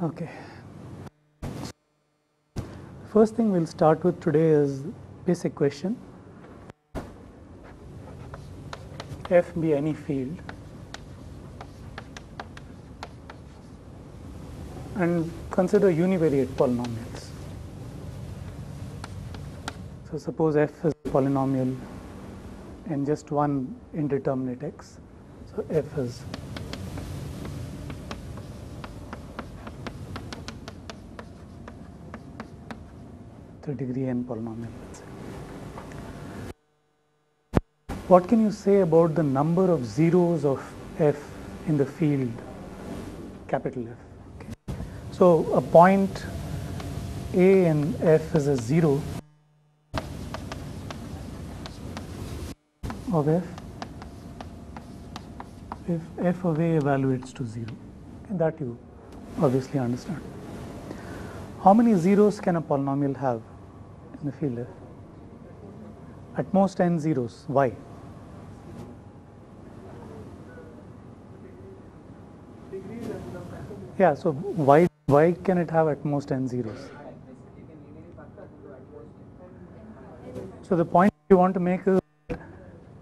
Okay. First thing we'll start with today is basic question. F be any field and consider univariate polynomials. So suppose f is a polynomial in just one indeterminate x. So f is the degree n polynomial, let's say. What can you say about the number of zeros of f in the field capital F? Okay. So a point A in F is a 0 of F if F of A evaluates to 0. Okay, that you obviously understand. How many zeros can a polynomial have in the field F? At most n zeros. Why? Yeah, so why can it have at most n zeros? So the point you want to make is that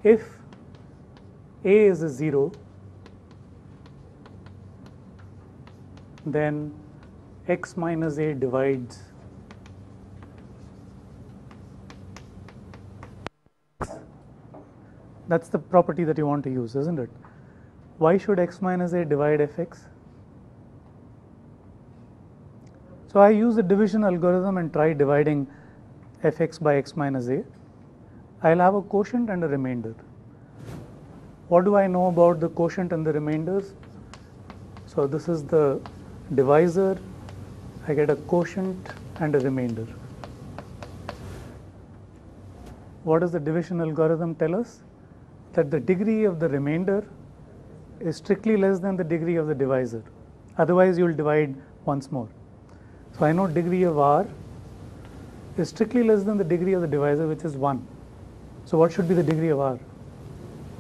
if A is a 0, then x minus A divides x. That's the property that you want to use, isn't it? Why should x minus A divide fx? So I use the division algorithm and try dividing fx by x minus A. I'll have a quotient and a remainder. What do I know about the quotient and the remainders? So this is the divisor. I get a quotient and a remainder. What does the division algorithm tell us? That the degree of the remainder is strictly less than the degree of the divisor. Otherwise, you will divide once more. So I know degree of R is strictly less than the degree of the divisor, which is 1. So what should be the degree of R?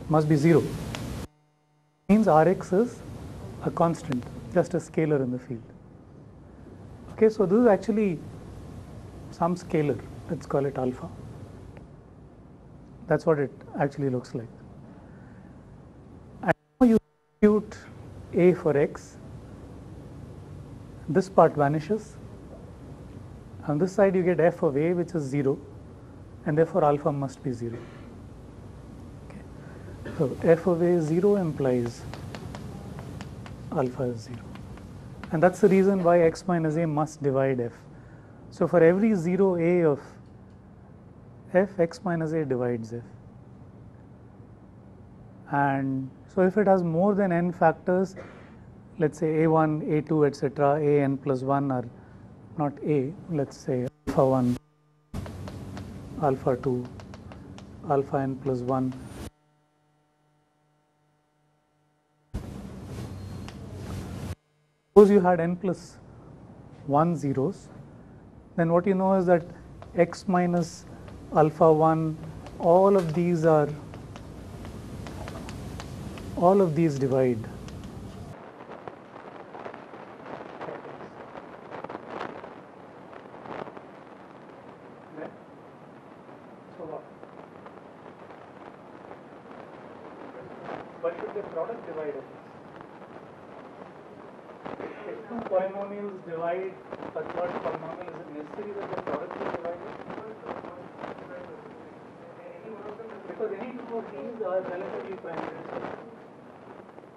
Must be 0. Means Rx is a constant, just a scalar in the field. Okay, so this is actually some scalar. Let's call it alpha. That's what it actually looks like. And now you substitute A for x. This part vanishes. On this side you get f of A, which is 0, and therefore alpha must be 0. Okay. So f of A 0 implies alpha is 0. And that's the reason why x minus A must divide f. So for every 0 A of f, x minus A divides f. And so if it has more than n factors, let's say a1, a2, etc., a n plus 1 are not a, let's say alpha 1, alpha 2, alpha n plus 1. Suppose you had n plus 1 zeros, then what you know is that x minus alpha 1, all of these divide. So what? Why should the product divide it? If two polynomials divide a third polynomial, is it necessary that the product is divided? Because any two of these are relatively prime to each other.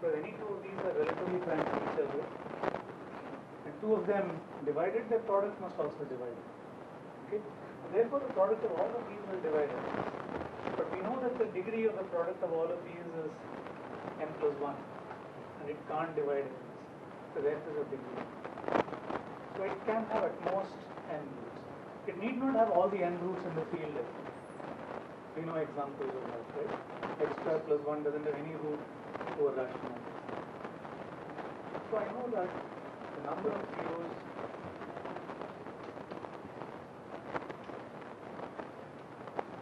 Because any two of these are relatively prime to each other, and two of them divided, their product must also divide it. Okay? Therefore, the product of all of these will divide it. But we know that the degree of the product of all of these is n plus 1, and it can't divide it. So f is a degree. So it can have at most n roots. It need not have all the n roots in the field. We know examples of that, right? X square plus 1 doesn't have any root over rational numbers. So I know that the number of zeros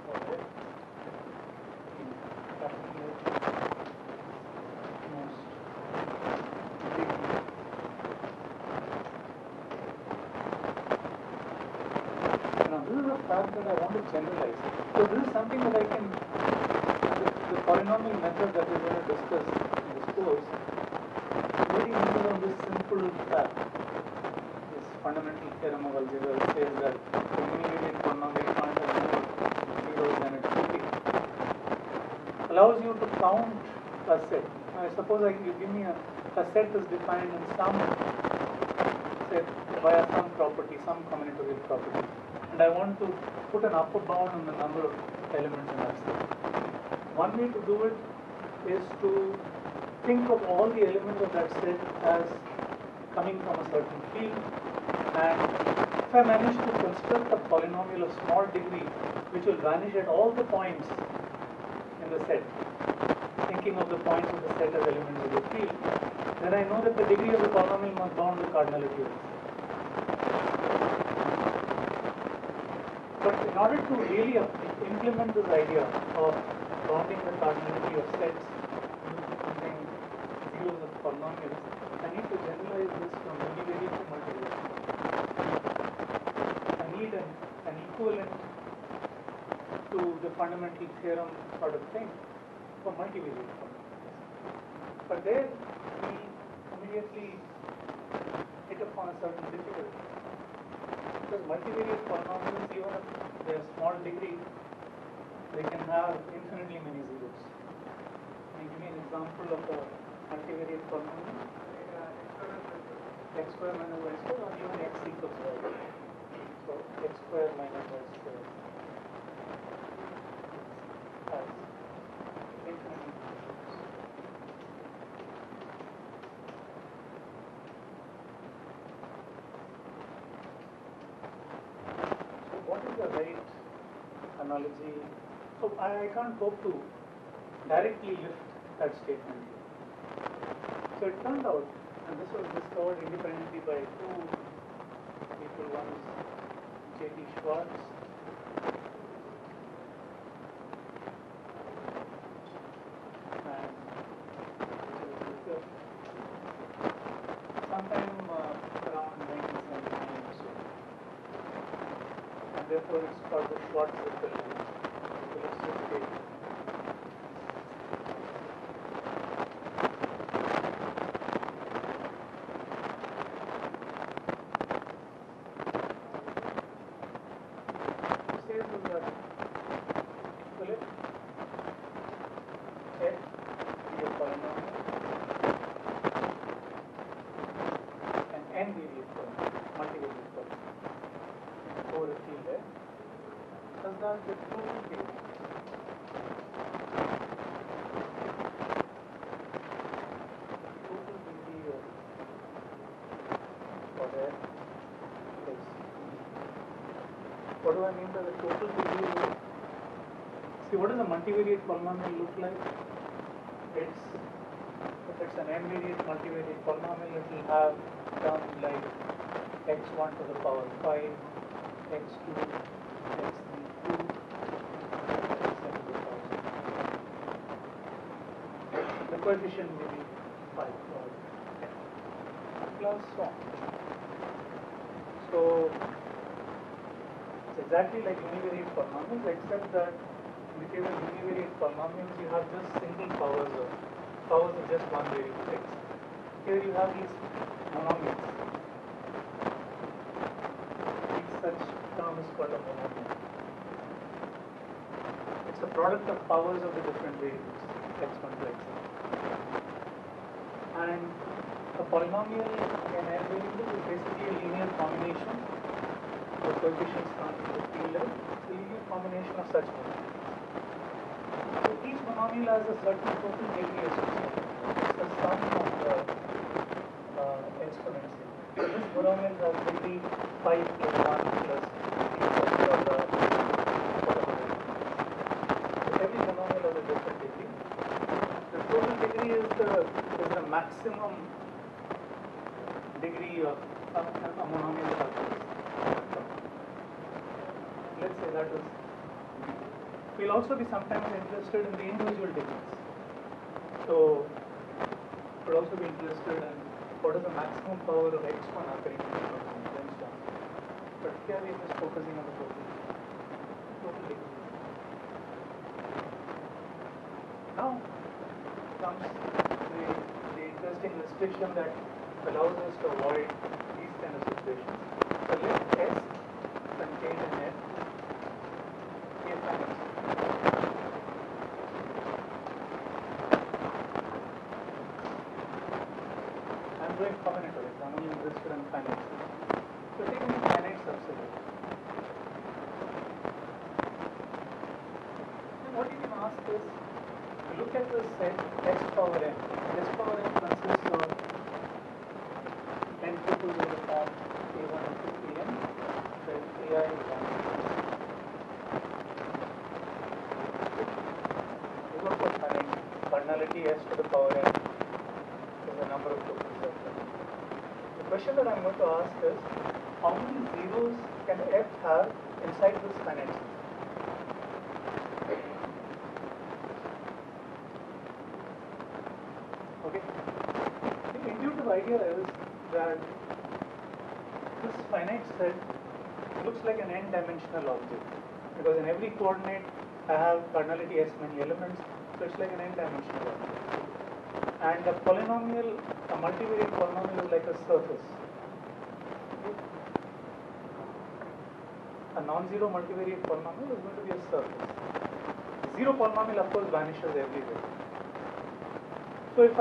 for f in capital F most big this is a fact that I want to generalize. So this is something that I can, the polynomial method that we're going to discuss in this course, very easy on this simple fact. This fundamental theorem of algebra says that the univariate polynomial can't have more zeros than it should be. Allows you to count a set. Now, suppose you give me a set is defined in some set via some property, some combinatorial property, and I want to put an upper bound on the number of elements in that set. One way to do it is to think of all the elements of that set as coming from a certain field, and if I manage to construct a polynomial of small degree which will vanish at all the points in the set, thinking of the points of the set as elements of the field, then I know that the degree of the polynomial must bound the cardinality of it. But in order to really implement this idea of bounding the cardinality of sets using zeros of polynomials, I need to generalize this from univariate to multivariate. I need an equivalent to the fundamental theorem sort of thing for multivariate polynomials. But there we immediately hit upon a certain difficulty. Because multivariate polynomials, even if they are small degree, they can have infinitely many zeros. Can you give me an example of a multivariate polynomial? X square minus y square, or even x equals y. So x square minus y square has infinitely many zeros. So what is the right analogy? So I can't hope to directly lift that statement. So it turned out, and this was discovered independently by two people, one is J.T. Schwartz and sometime around 1979 or so. And therefore it's called the Schwartz-Ripple statement. What do I mean by the total degree? See, what does a multivariate polynomial look like? If it's an n-variate multivariate polynomial, it will have terms like x1 to the power 5, x2, x3, 2, x7 to the power 6. The coefficient may be 5 or 10, plus so on. So it's exactly like univariate polynomials, except that in the case of univariate polynomials, you have just single powers of just one variable x. Here you have these monomials. Each such term is called a monomial. It's a product of powers of the different variables, x1 to xn. And a polynomial in n variable is basically a linear combination of coefficients counted to the field level. It's a linear combination of such monomials. So each monomial has a certain total degree associated. It's the sum of the exponents. So this monomial has degree 5 plus 1 plus whatever. So every monomial has a different degree. The total degree is the maximum degree of a monomial calculus. Let's say that is. We'll also be sometimes interested in the individual degrees. So, we'll also be interested in what is the maximum power of x1 occurring in the polynomial, and so on. But here we are just focusing on the total degree. Now comes the interesting restriction that allows us to avoid these kind of situations. So let S contain an F K finite. I'm doing combinatorics. I'm only interested in finite. So take any finite subset. And what you can ask is, look at the set S power n. S power n consists of n tuples in the form A1 up to Pn, where Ai is 1. You go for finite. Cardinality S to the power n is the number of tuples of that. The question that I'm going to ask is, how many zeros can F have inside this finite set? Okay. The intuitive idea is that this finite set looks like an n-dimensional object, because in every coordinate I have cardinality S many elements, so it's like an n-dimensional object. And a polynomial, a multivariate polynomial is like a surface. A non-zero multivariate polynomial is going to be a surface. Zero polynomial of course vanishes everywhere. So if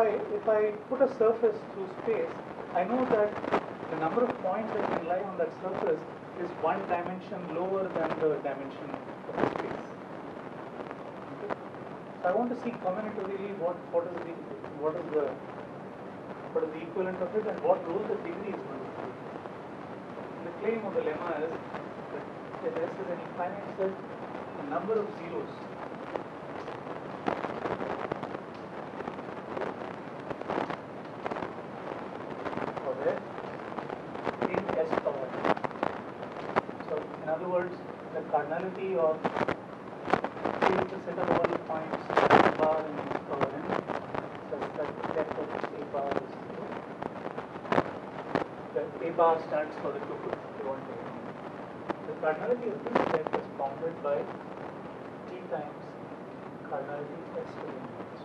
I put a surface through space, I know that the number of points that can lie on that surface is one dimension lower than the dimension of the space. Okay. So I want to see combinatorially what is the equivalent of it and what role the degree is going to play. The claim of the lemma is that if S is an infinite set, the number of zeros for there in S power n. So in other words, the cardinality of A is the set of all points bar in S power n such that depth of A bar is 0. The A bar stands for the tuple. The cardinality of this set is bounded by T times cardinality S to the infinite.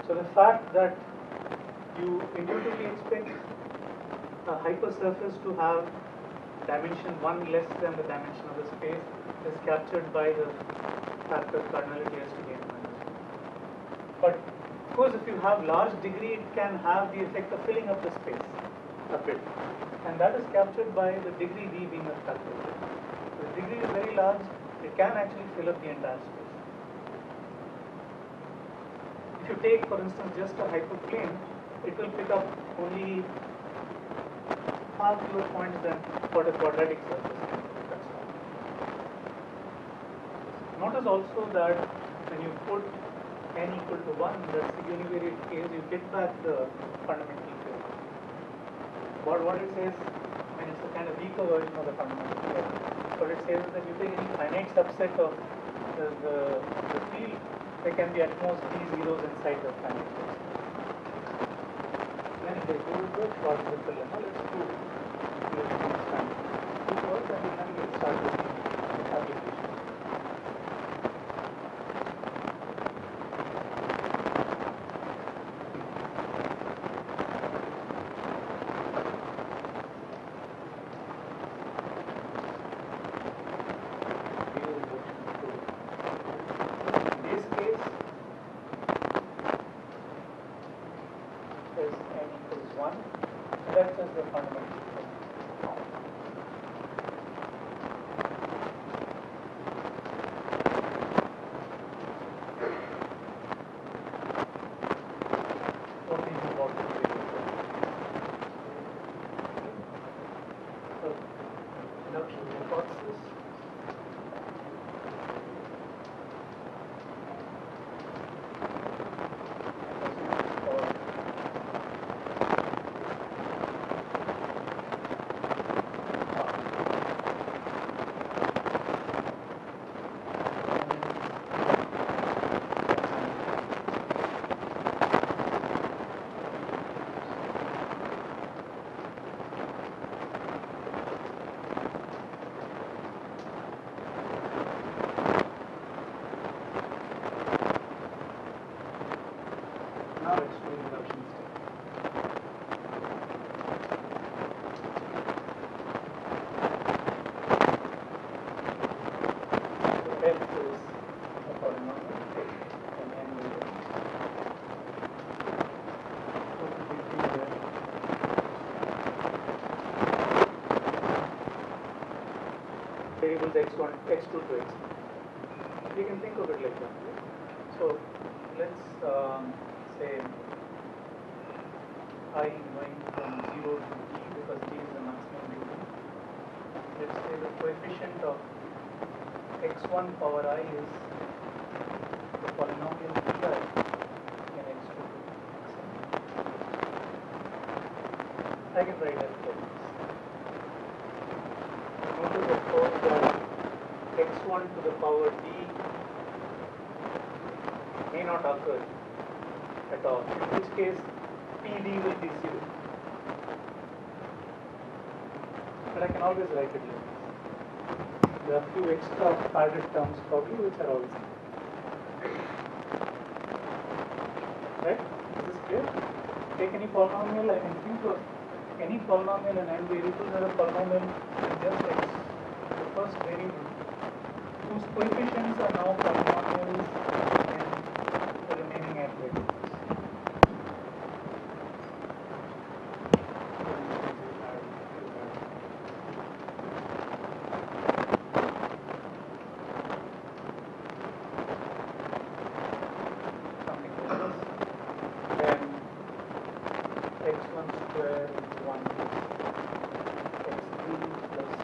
So the fact that you intuitively expect a hypersurface to have dimension 1 less than the dimension of the space is captured by the fact that cardinality S to the infinite. But of course, if you have large degree, it can have the effect of filling up the space a bit. And that is captured by the degree V being a factor. If the degree is very large, it can actually fill up the entire space. If you take, for instance, just a hyperplane, it will pick up only far fewer points than for the quadratic surface. That's all. Notice also that when you put n equal to 1, that's the univariate case, you get back the fundamental theorem. But what it says, I mean, it's a kind of weaker version of the fundamental theorem. What it says is that you take any finite subset of the field, there can be at most d zeros inside the finite subset. Then if they do the short circle lemma, let's prove it. Two words and then we'll start with the application. That's just the fundamental. What is important? So, induction hypothesis. now let's do the reduction step. So F is a polynomial and N will be variables x1, x2 to x. You can think of it like that. So let's say I going from 0 to t because t is the maximum degree. Let's say the coefficient of x1 power I is the polynomial pi in x2 to xn. I can write as follows. Notice of course that x1 to the power d may not occur at all, in which case PD will be 0. But I can always write it like this. There are a few extra padded terms probably which are also. Right? Is this clear? Take any polynomial, I can think of any polynomial and n variables as a polynomial with just x, the first variable, whose coefficients are now polynomials and the remaining n variables. Something like this. Then x1 square is 1 x3 plus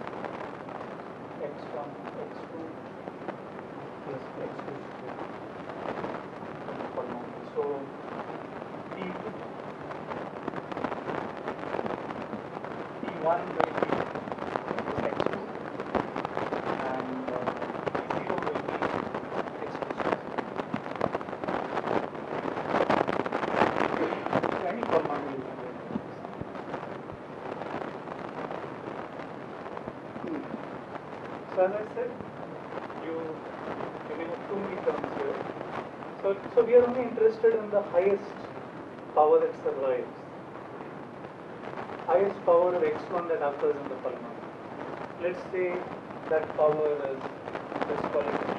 x1 x2 plus x2 square. So T1 will be this x2 and T0 will be x2 square. Any polynomial you can write. So as I said, you may have too many terms here. So we are only interested in the highest power that survives. Highest power of x1 that occurs in the polynomial. Let's say that power is, let's call it e.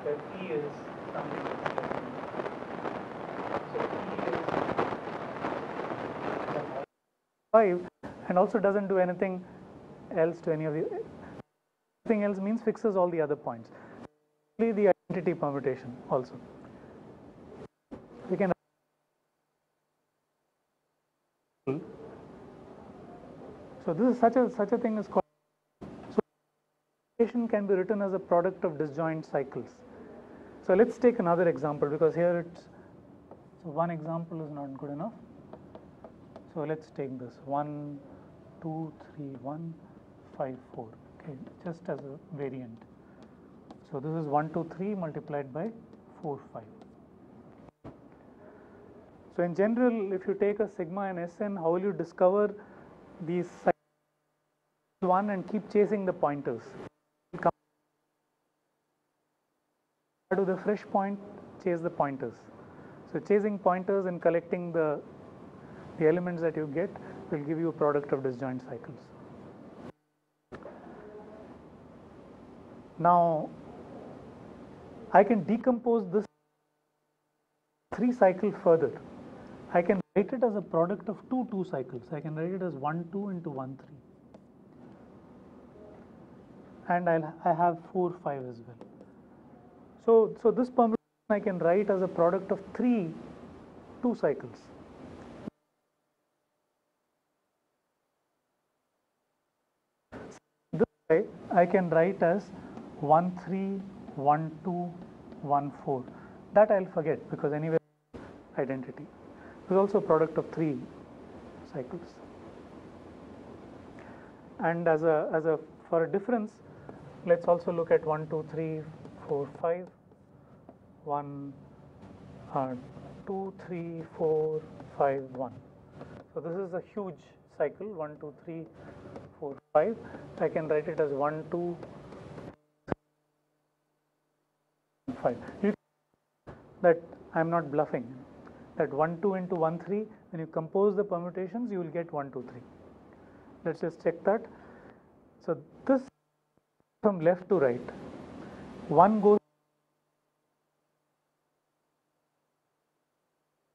Where e is something that's less than. So e is 5 and also doesn't do anything else to any of the. Anything else means fixes all the other points. The identity permutation also. We can. So this is such a thing is called. So permutation can be written as a product of disjoint cycles. So let's take another example because here it's. So one example is not good enough. So let's take this 1, 2, 3, 1, 5, 4. Okay, just as a variant. So this is 1, 2, 3 multiplied by 4, 5. So in general, if you take a sigma and Sn, how will you discover these cycles one and keep chasing the pointers? Come to the fresh point, chase the pointers. So chasing pointers and collecting the elements that you get will give you a product of disjoint cycles. Now, I can decompose this 3 cycle further. I can write it as a product of 2 2 cycles. I can write it as 1 2 into 1 3. And I have 4 5 as well. So this permutation I can write as a product of 3 2 cycles. This way I can write as 1 3 1 2 1 4. That I'll forget because anyway identity. It is also a product of 3 cycles. And as a for a difference, let's also look at 1 2 3 4 5 1 2 3 4 5 1. So this is a huge cycle 1 2 3 4 5. I can write it as 1 2 5. You that I'm not bluffing. That 1 2 into 1 3, when you compose the permutations, you will get 1 2 3. Let's just check that. So this from left to right, 1 goes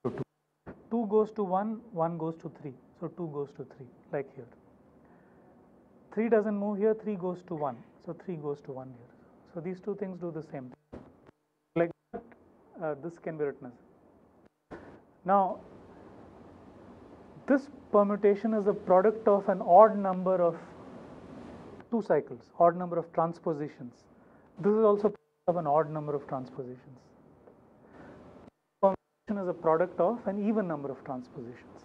to 2, 2 goes to 1, 1 goes to 3, so 2 goes to 3, like here. 3 doesn't move here, 3 goes to 1, so 3 goes to 1 here. So these two things do the same thing. Like that, this can be written as. Now, this permutation is a product of an odd number of 2 cycles, odd number of transpositions. This is also of an odd number of transpositions. Permutation is a product of an even number of transpositions.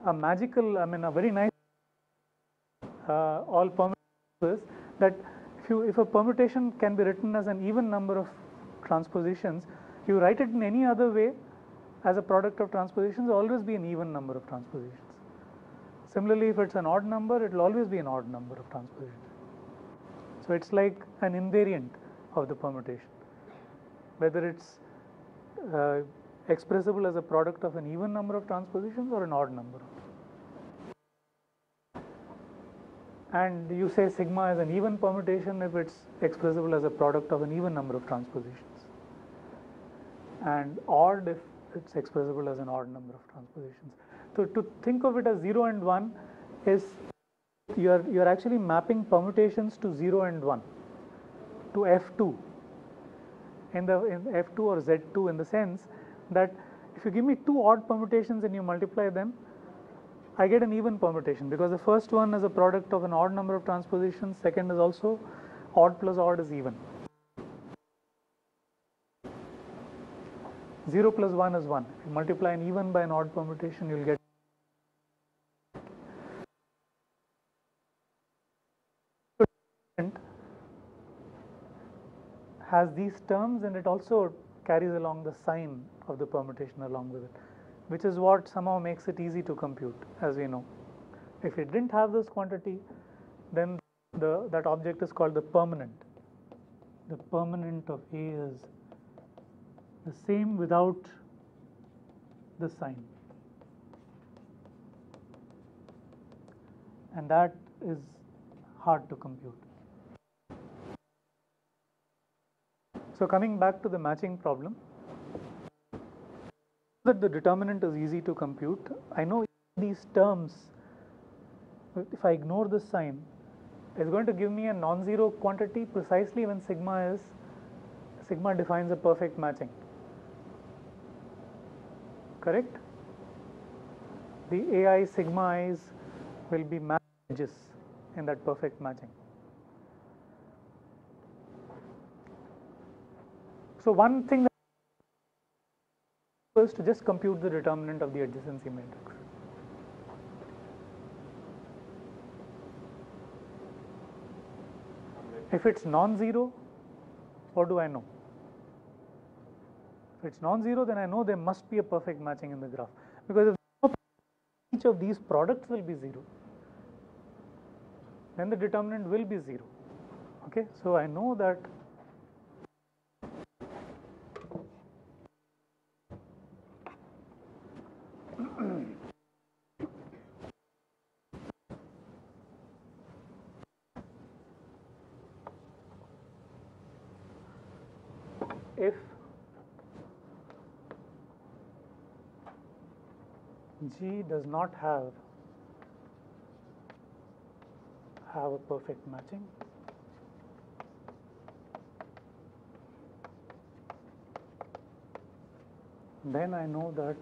A magical, a very nice all permutations is that if a permutation can be written as an even number of transpositions, you write it in any other way as a product of transpositions, always be an even number of transpositions. Similarly, if it's an odd number, it will always be an odd number of transpositions. So it's like an invariant of the permutation, whether it's expressible as a product of an even number of transpositions or an odd number. And you say sigma is an even permutation if it's expressible as a product of an even number of transpositions, and odd if it's expressible as an odd number of transpositions. So to think of it as 0 and 1 is you are actually mapping permutations to 0 and 1, to F2 in F2 or Z2, in the sense that if you give me 2 odd permutations and you multiply them, I get an even permutation, because the first one is a product of an odd number of transpositions, second is also odd plus odd is even. 0 plus 1 is 1. If you multiply an even by an odd permutation, you will get. Has these terms, and it also carries along the sign of the permutation along with it, which is what somehow makes it easy to compute, as we know. If it didn't have this quantity, then that object is called the permanent. The permanent of A is the same without the sign, and that is hard to compute. So coming back to the matching problem, that the determinant is easy to compute. I know these terms, if I ignore this sign, it's going to give me a non-zero quantity precisely when sigma defines a perfect matching. Correct? The AI sigma i's will be matched edges in that perfect matching. So one thing that is to just compute the determinant of the adjacency matrix. If it's non-zero, what do I know? If it's non-zero, then I know there must be a perfect matching in the graph, because if each of these products will be 0, then the determinant will be 0. Okay, so I know that if G does not have a perfect matching, then I know that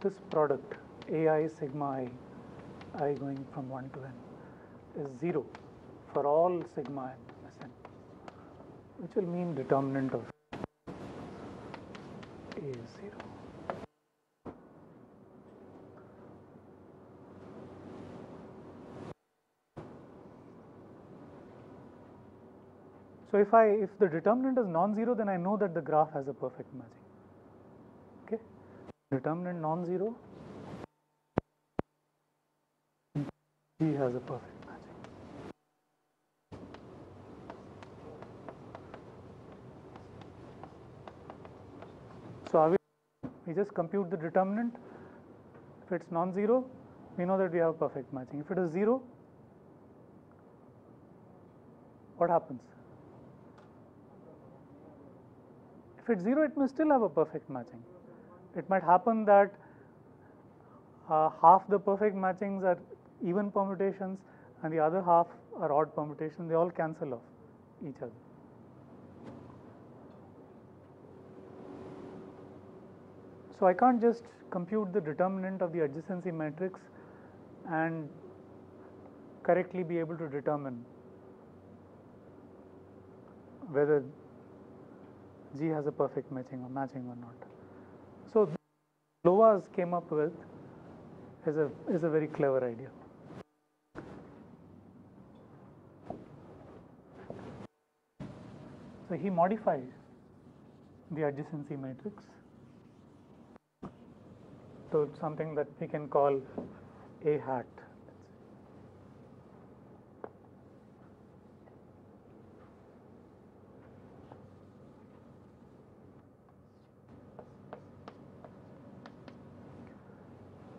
this product AI sigma I going from 1 to n is 0 for all sigma n Sn, which will mean determinant of A is 0. So if the determinant is non-zero, then I know that the graph has a perfect matching. Okay, determinant non-zero, G has a perfect matching. We just compute the determinant. If it's non-zero, we know that we have perfect matching. If it is zero, what happens? If it's zero, it may still have a perfect matching. It might happen that half the perfect matchings are even permutations and the other half are odd permutations. They all cancel off each other. So I can't just compute the determinant of the adjacency matrix and correctly be able to determine whether G has a perfect matching or not. So Lowas came up with is a very clever idea. So he modifies the adjacency matrix to something that we can call A hat.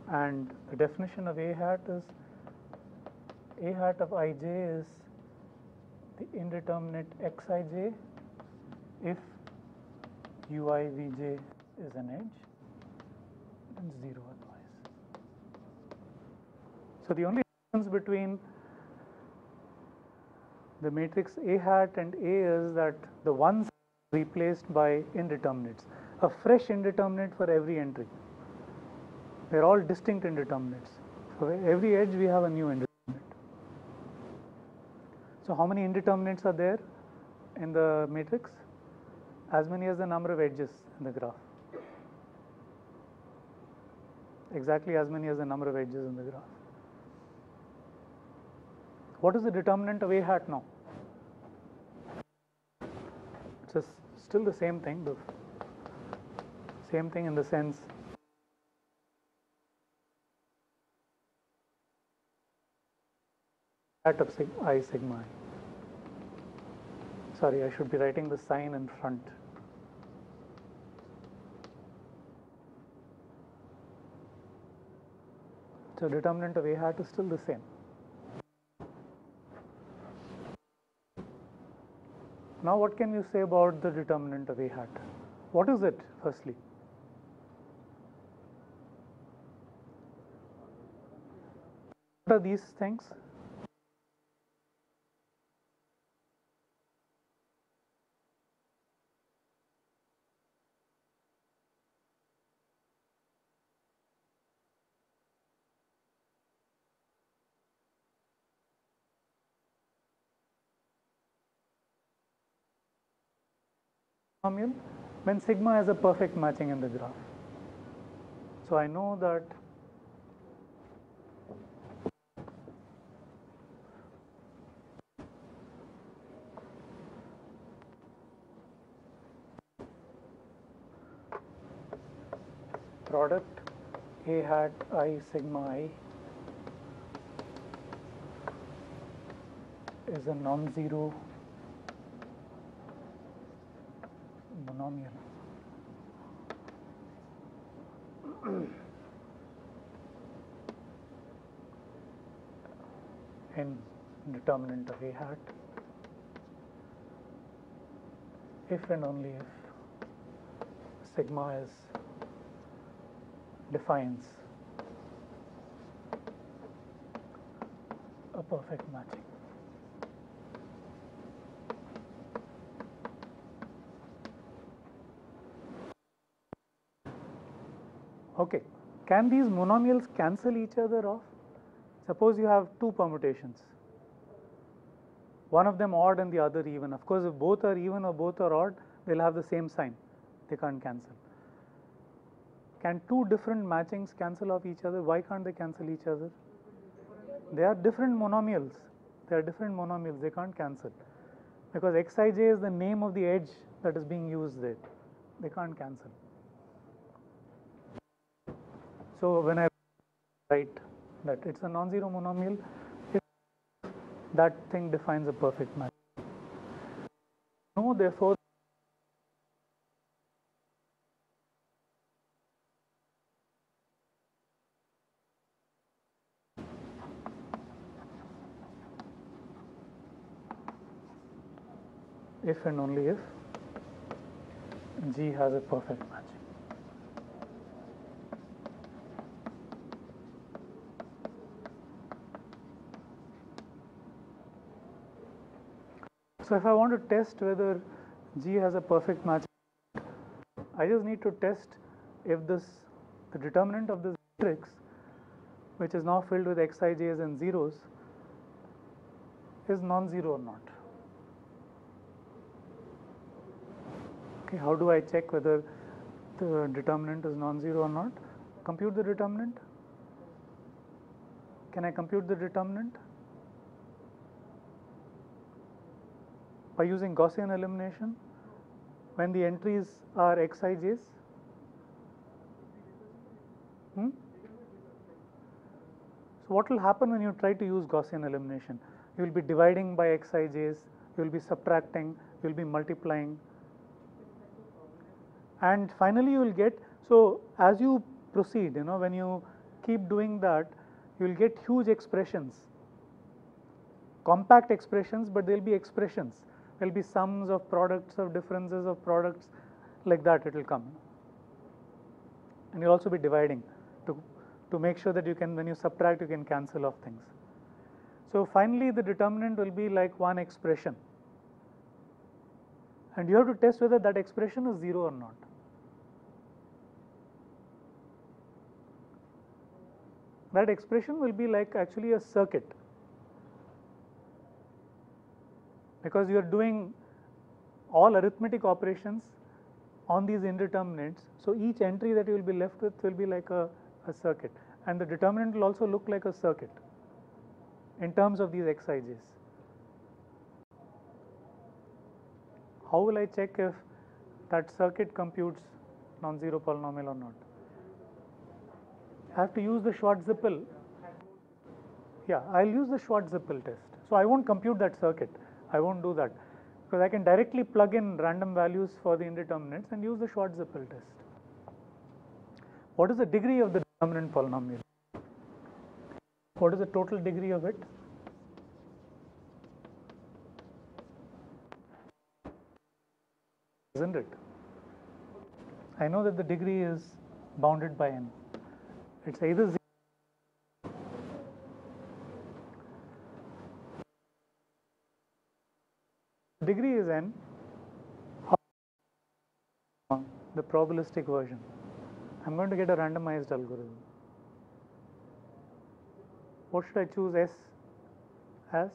And the definition of A hat is A hat of ij is the indeterminate xij if ui vj is an edge and 0 otherwise. So the only difference between the matrix A hat and A is that the ones are replaced by indeterminates, a fresh indeterminate for every entry. They are all distinct indeterminates. For every edge we have a new indeterminate. So how many indeterminates are there in the matrix? As many as the number of edges in the graph. Exactly as many as the number of edges in the graph. What is the determinant of A hat now? It's still the same thing. The same thing in the sense hat of I sigma I. Sorry, I should be writing the sign in front. So determinant of A hat is still the same. Now what can you say about the determinant of A hat? What is it, firstly? What are these things? When sigma has a perfect matching in the graph. So I know that product A hat I sigma I is a non-zero monomial. In determinant of A hat if and only if sigma is defines a perfect matching. Okay, can these monomials cancel each other off? Suppose you have two permutations, one of them odd and the other even. Of course, if both are even or both are odd, they'll have the same sign. They can't cancel. Can two different matchings cancel off each other? Why can't they cancel each other? They are different monomials. They can't cancel. Because xij is the name of the edge that is being used there. They can't cancel. So when I write that it's a non-zero monomial, if that thing defines a perfect match. No, therefore if and only if G has a perfect matching. So if I want to test whether G has a perfect match, I just need to test if the determinant of this matrix, which is now filled with xij's and zeros, is non-zero or not. Okay, how do I check whether the determinant is non-zero or not? Compute the determinant. Can I compute the determinant? By using Gaussian elimination, when the entries are xij's. So what will happen when you try to use Gaussian elimination? You will be dividing by xij's, you will be subtracting, you will be multiplying, and finally you will get, so as you proceed, when you keep doing that, you will get huge expressions, compact expressions, but there will be expressions. There will be sums of products, of differences of products, like that it will come. And you'll also be dividing to make sure that you can, when you subtract, you can cancel off things. So finally the determinant will be like one expression, and you have to test whether that expression is zero or not. That expression will be like actually a circuit, because you are doing all arithmetic operations on these indeterminates. So each entry that you will be left with will be like a circuit, and the determinant will also look like a circuit in terms of these xij's. How will I check if that circuit computes non-zero polynomial or not? I have to use the Schwarz-Zippel. Yeah, I'll use the Schwarz-Zippel test. So I won't compute that circuit. I won't do that, because I can directly plug in random values for the indeterminates and use the Schwarz-Zippel test. What is the degree of the determinant polynomial? What is the total degree of it? Isn't it? I know that the degree is bounded by n. It's either 0. Degree is n. The probabilistic version. I'm going to get a randomized algorithm. What should I choose S as?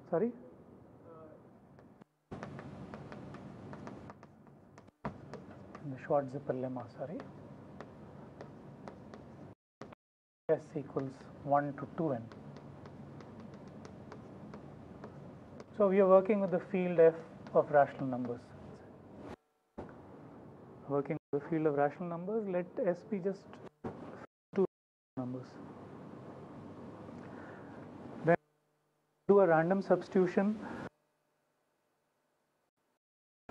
Sorry? The Schwarz-Zippel lemma, sorry. S equals 1 to 2n. So we are working with the field F of rational numbers. Working with the field of rational numbers, let S be just 2 numbers. Then do a random substitution.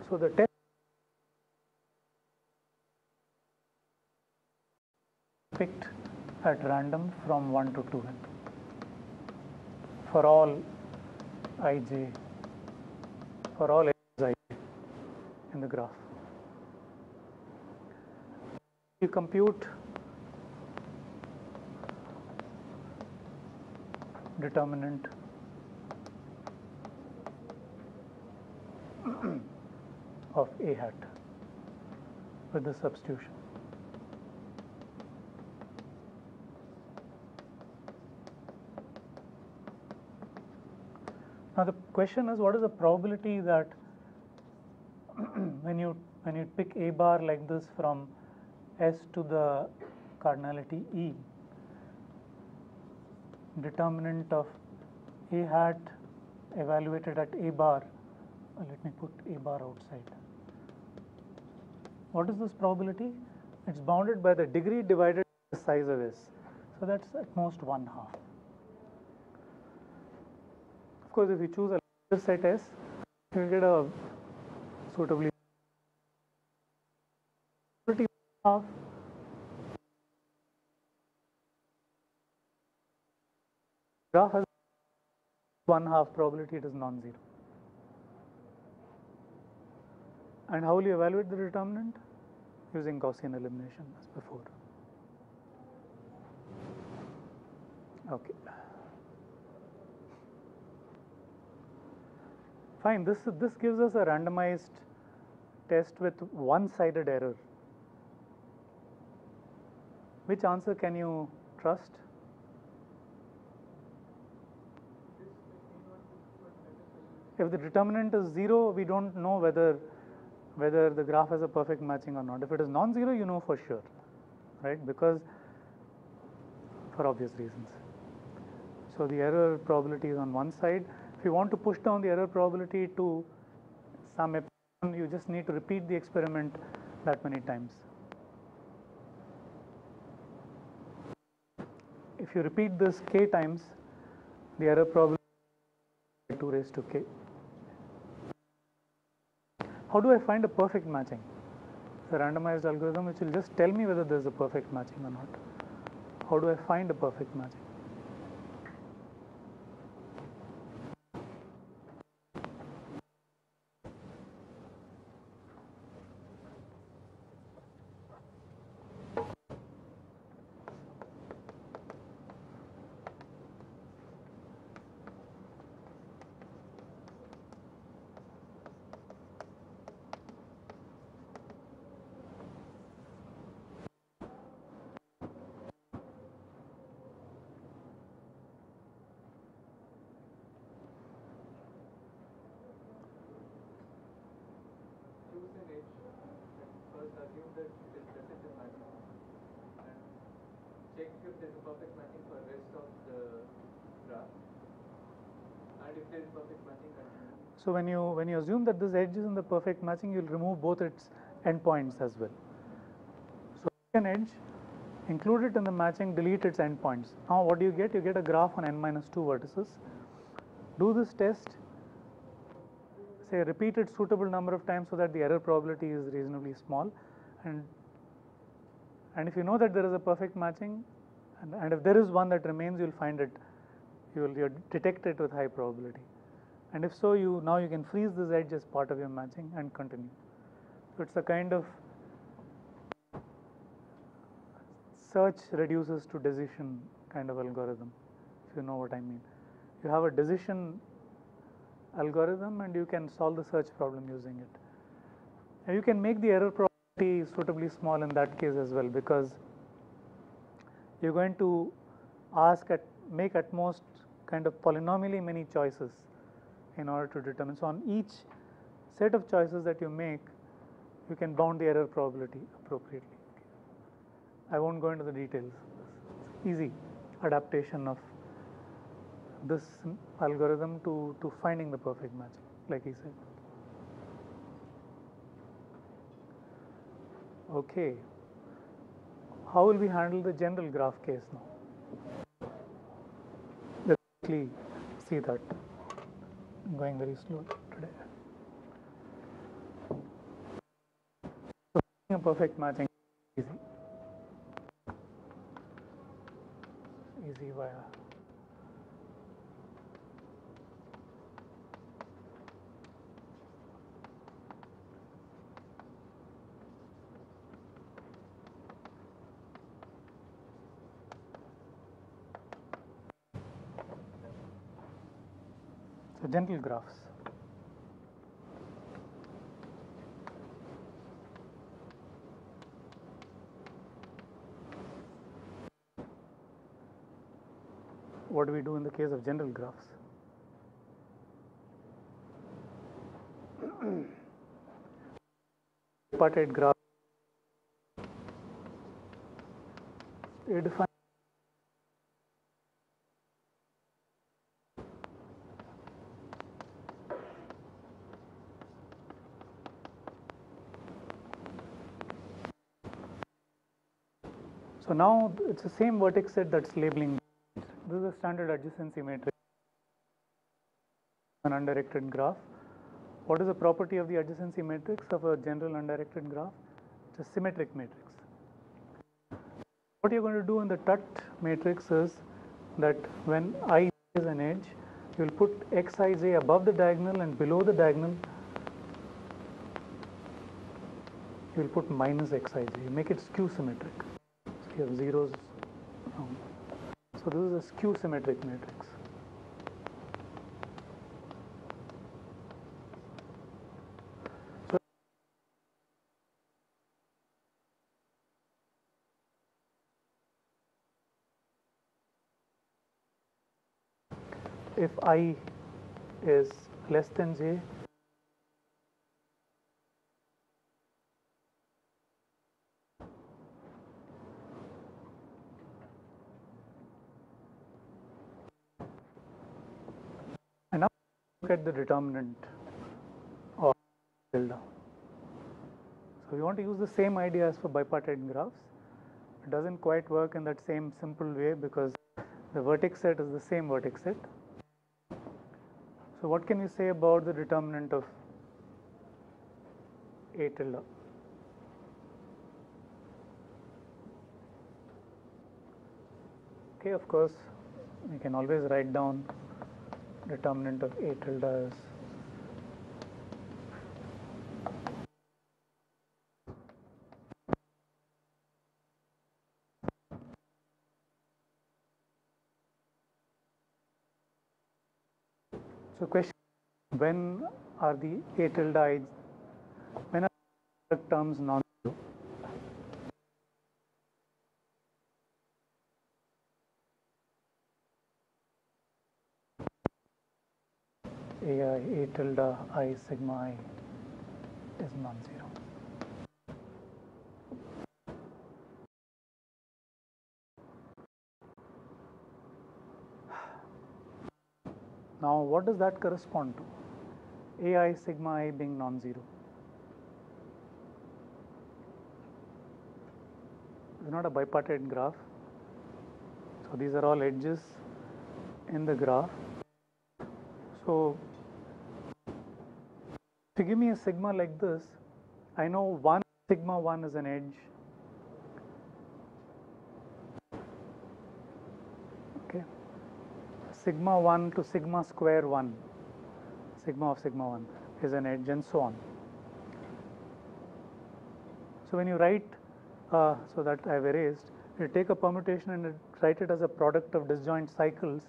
So the test picked at random from 1 to 2n for all ij, for all xij in the graph. You compute determinant of A hat with the substitution. Now the question is, what is the probability that when you pick A bar like this from S to the cardinality E, determinant of A hat evaluated at A bar, let me put A bar outside. What is this probability? It's bounded by the degree divided by the size of S. So that's at most 1/2. Of course, if you choose a larger set S, you will get a suitably half. Graph has 1/2 probability it is non-zero. And how will you evaluate the determinant? Using Gaussian elimination as before. Okay. Fine, this gives us a randomized test with one-sided error. Which answer can you trust? If the determinant is 0, we don't know whether the graph has a perfect matching or not. If it is non-zero, you know for sure, right? Because for obvious reasons. So the error probability is on one side. If you want to push down the error probability to some epsilon, you just need to repeat the experiment that many times. If you repeat this k times, the error probability is 2 raised to k. How do I find a perfect matching? It's a randomized algorithm which will just tell me whether there is a perfect matching or not. How do I find a perfect matching? Assume that it is present in matching and check if there is a perfect matching for rest of the graph, and if there is perfect matching, continue. So when you assume that this edge is in the perfect matching, you will remove both its endpoints as well. So an edge, include it in the matching, delete its endpoints. Now what do you get? You get a graph on n minus 2 vertices. Do this test, say repeat it suitable number of times so that the error probability is reasonably small, and if you know that there is a perfect matching, and if there is one that remains, you will find it, you will detect it with high probability. And if so, now you can freeze this edge as part of your matching and continue. So it's a kind of search reduces to decision kind of algorithm, if you know what I mean. You have a decision algorithm and you can solve the search problem using it. And you can make the error probability suitably small in that case as well, because you're going to make at most kind of polynomially many choices in order to determine. So on each set of choices that you make, you can bound the error probability appropriately. I won't go into the details. It's easy adaptation of this algorithm to finding the perfect matching, like he said. Okay, how will we handle the general graph case now? Let's quickly see that. I'm going very slow today. So a perfect matching is easy via general graphs. What do we do in the case of general graphs? Tripartite graph. You define so now it's the same vertex set that's labeling. This is a standard adjacency matrix, an undirected graph. What is the property of the adjacency matrix of a general undirected graph? It's a symmetric matrix. What you're going to do in the TUT matrix is that when I is an edge, you will put xij above the diagonal, and below the diagonal you will put minus xij. You make it skew symmetric. So you have zeros around. So this is a skew symmetric matrix. If I is less than j, and now look at the determinant of tilde. So we want to use the same idea as for bipartite graphs. It doesn't quite work in that same simple way because the vertex set is the same vertex set. So what can we say about the determinant of A tilde? Okay, of course, we can always write down determinant of A tilde as so question, when are the A tilde, when are the terms non-zero? A tilde I sigma I is non-zero. Now what does that correspond to? AI sigma I being non-zero. It's not a bipartite graph. So these are all edges in the graph. So if you give me a sigma like this, I know one sigma 1 is an edge. Okay. Sigma 1 to sigma square 1, sigma of sigma 1 is an edge, and so on. So when you write, so that I have erased, you take a permutation and write it as a product of disjoint cycles.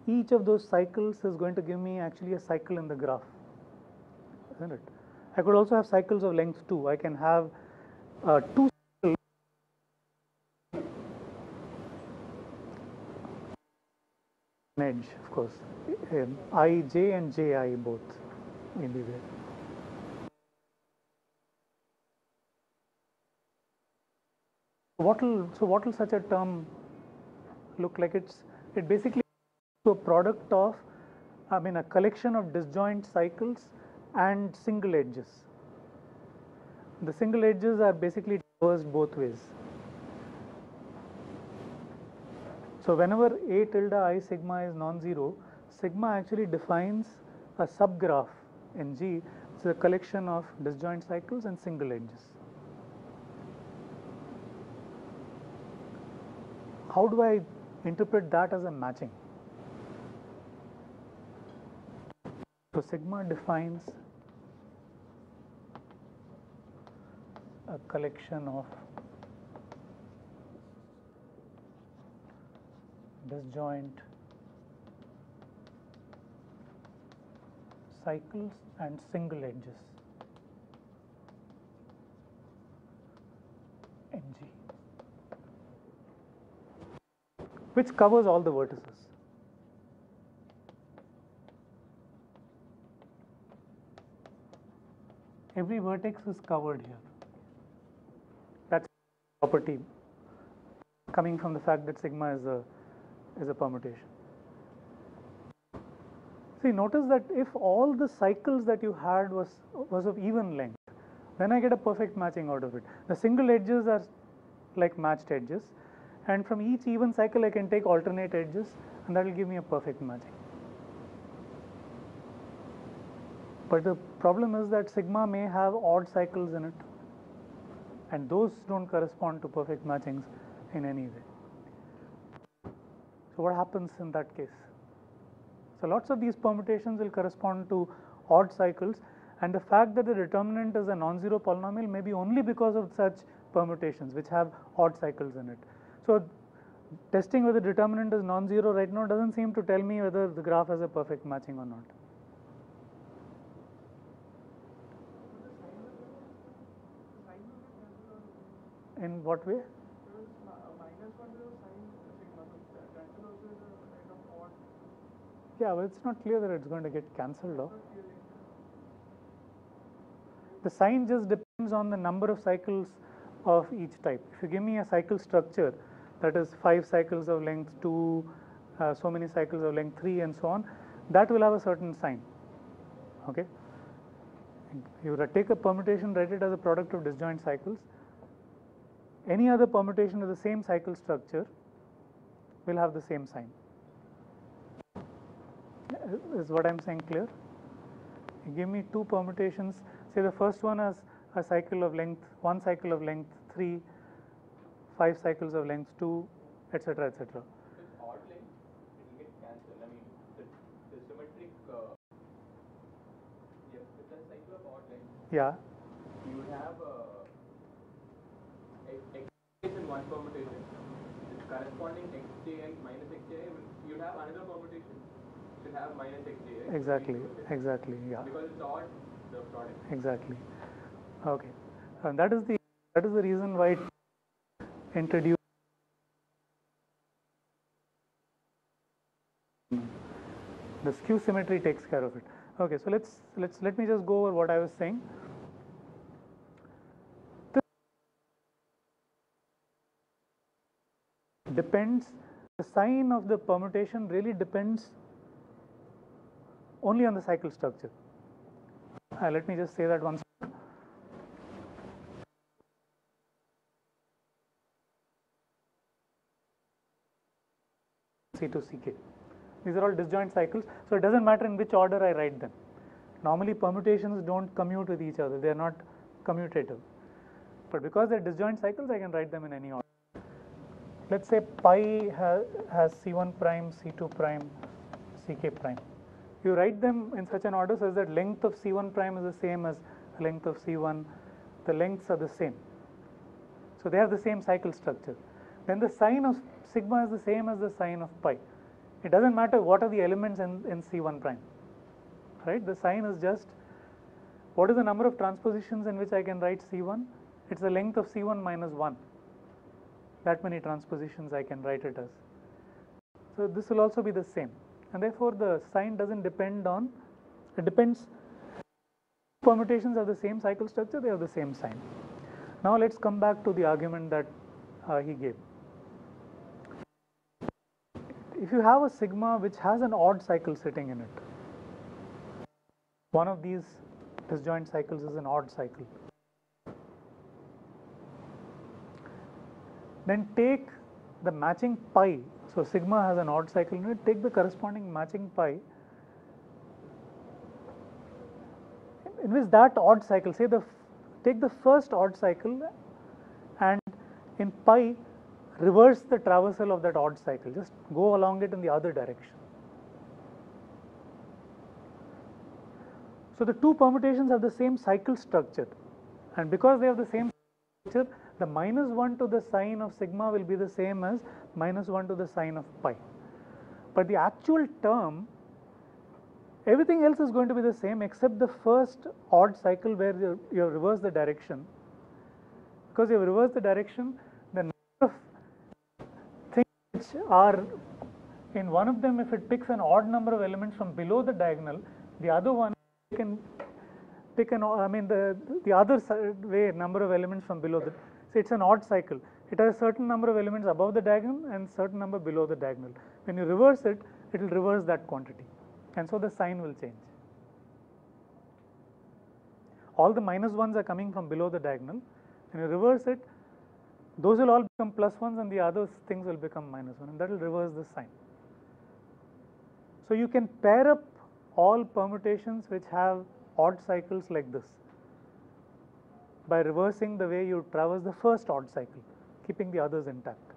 Each of those cycles is going to give me actually a cycle in the graph, isn't it? I could also have cycles of length 2. I can have 2 cycles edge, of course. I, J and J, I both may be there. What will such a term look like? It basically is a product of, a collection of disjoint cycles and single edges. The single edges are basically traversed both ways. So whenever A tilde I sigma is non-zero, sigma actually defines a subgraph in G. It's a collection of disjoint cycles and single edges. How do I interpret that as a matching? So sigma defines a collection of disjoint cycles and single edges in G, which covers all the vertices. Every vertex is covered here. That's a property coming from the fact that sigma is a permutation. See, notice that if all the cycles that you had was of even length, then I get a perfect matching out of it. The single edges are like matched edges, and from each even cycle I can take alternate edges, and that will give me a perfect matching. But the problem is that sigma may have odd cycles in it, and those don't correspond to perfect matchings in any way. So what happens in that case? So lots of these permutations will correspond to odd cycles, and the fact that the determinant is a non-zero polynomial may be only because of such permutations which have odd cycles in it. So testing whether determinant is non-zero right now doesn't seem to tell me whether the graph has a perfect matching or not. In what way? Yeah, but it's not clear that it's going to get cancelled off. The sign just depends on the number of cycles of each type. If you give me a cycle structure that is 5 cycles of length 2, so many cycles of length 3 and so on, that will have a certain sign. Okay. You take a permutation, write it as a product of disjoint cycles. Any other permutation of the same cycle structure will have the same sign. Is what I'm saying clear? You give me 2 permutations, say the first one has a cycle of length 1 cycle of length 3, 5 cycles of length 2, etc., etc. With odd length, it will get cancelled. I mean, the symmetric, with a cycle of odd length, Yeah. you would have x in one permutation, with corresponding xji minus xji, you would have another permutation, should have minus xji. Exactly, exactly, yeah. Because it's odd, the product. Exactly. Okay. And that is the reason why it introduced the skew symmetry takes care of it. Okay, so let me just go over what I was saying. Depends, the sign of the permutation really depends only on the cycle structure. Let me just say that once. C2 CK. These are all disjoint cycles, so it doesn't matter in which order I write them. Normally permutations don't commute with each other, they are not commutative. But because they're disjoint cycles, I can write them in any order. Let's say pi has C1 prime, C2 prime, CK prime. You write them in such an order such that length of C1 prime is the same as length of C1, the lengths are the same. So they have the same cycle structure. Then the sign of sigma is the same as the sign of pi. It doesn't matter what are the elements in C1 prime, right? The sign is just what is the number of transpositions in which I can write C1? It's the length of C1 minus 1. That many transpositions I can write it as. So this will also be the same, and therefore the sign doesn't depend on, it depends, permutations have the same cycle structure, they have the same sign. Now let's come back to the argument that he gave. If you have a sigma which has an odd cycle sitting in it, one of these disjoint cycles is an odd cycle, then take the matching pi. So sigma has an odd cycle in it, take the corresponding matching pi in which that odd cycle, say take the first odd cycle and in pi reverse the traversal of that odd cycle, just go along it in the other direction. So the two permutations have the same cycle structure, and because they have the same structure, the minus 1 to the sign of sigma will be the same as minus 1 to the sign of pi. But the actual term, everything else is going to be the same except the first odd cycle where you have reversed the direction. Because you have reversed the direction, the number of things which are in one of them, if it picks an odd number of elements from below the diagonal, the other one can pick the other way number of elements from below the. So it's an odd cycle. It has a certain number of elements above the diagonal and certain number below the diagonal. When you reverse it, it will reverse that quantity, and so the sign will change. All the minus ones are coming from below the diagonal. When you reverse it, those will all become plus ones and the other things will become minus one, and that will reverse the sign. So you can pair up all permutations which have odd cycles like this by reversing the way you traverse the first odd cycle, keeping the others intact,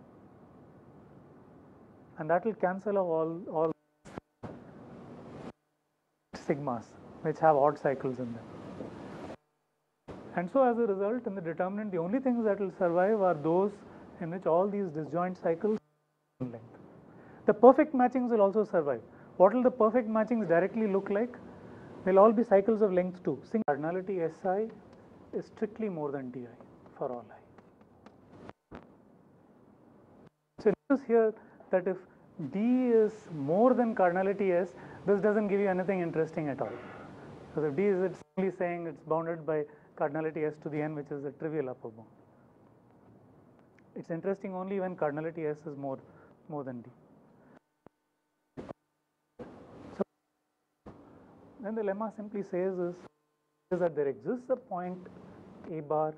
and that will cancel out all sigmas which have odd cycles in them. And so as a result, in the determinant, the only things that will survive are those in which all these disjoint cycles are in length. The perfect matchings will also survive. What will the perfect matchings directly look like? They'll all be cycles of length 2. Cardinality Si is strictly more than Di for all I. So notice here that if D is more than cardinality S, this doesn't give you anything interesting at all. So if D is it's only saying it's bounded by cardinality S to the n, which is a trivial upper bound. It's interesting only when cardinality S is more than D. So then the lemma simply says is that there exists a point A bar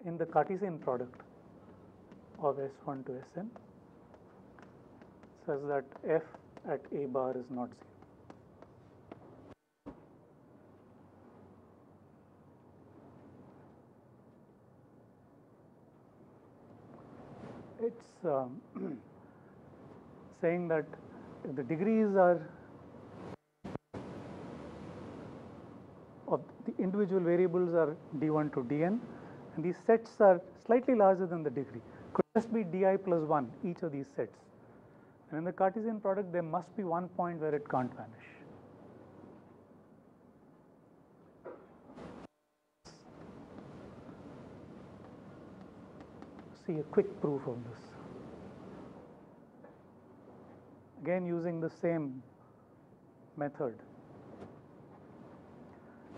in the Cartesian product of S1 to Sn such that f at A bar is not 0. It's saying that if the degrees are of the individual variables are d1 to dn, and these sets are slightly larger than the degree, could just be di plus 1 each of these sets. And in the Cartesian product, there must be one point where it can't vanish. See a quick proof of this. Again, using the same method.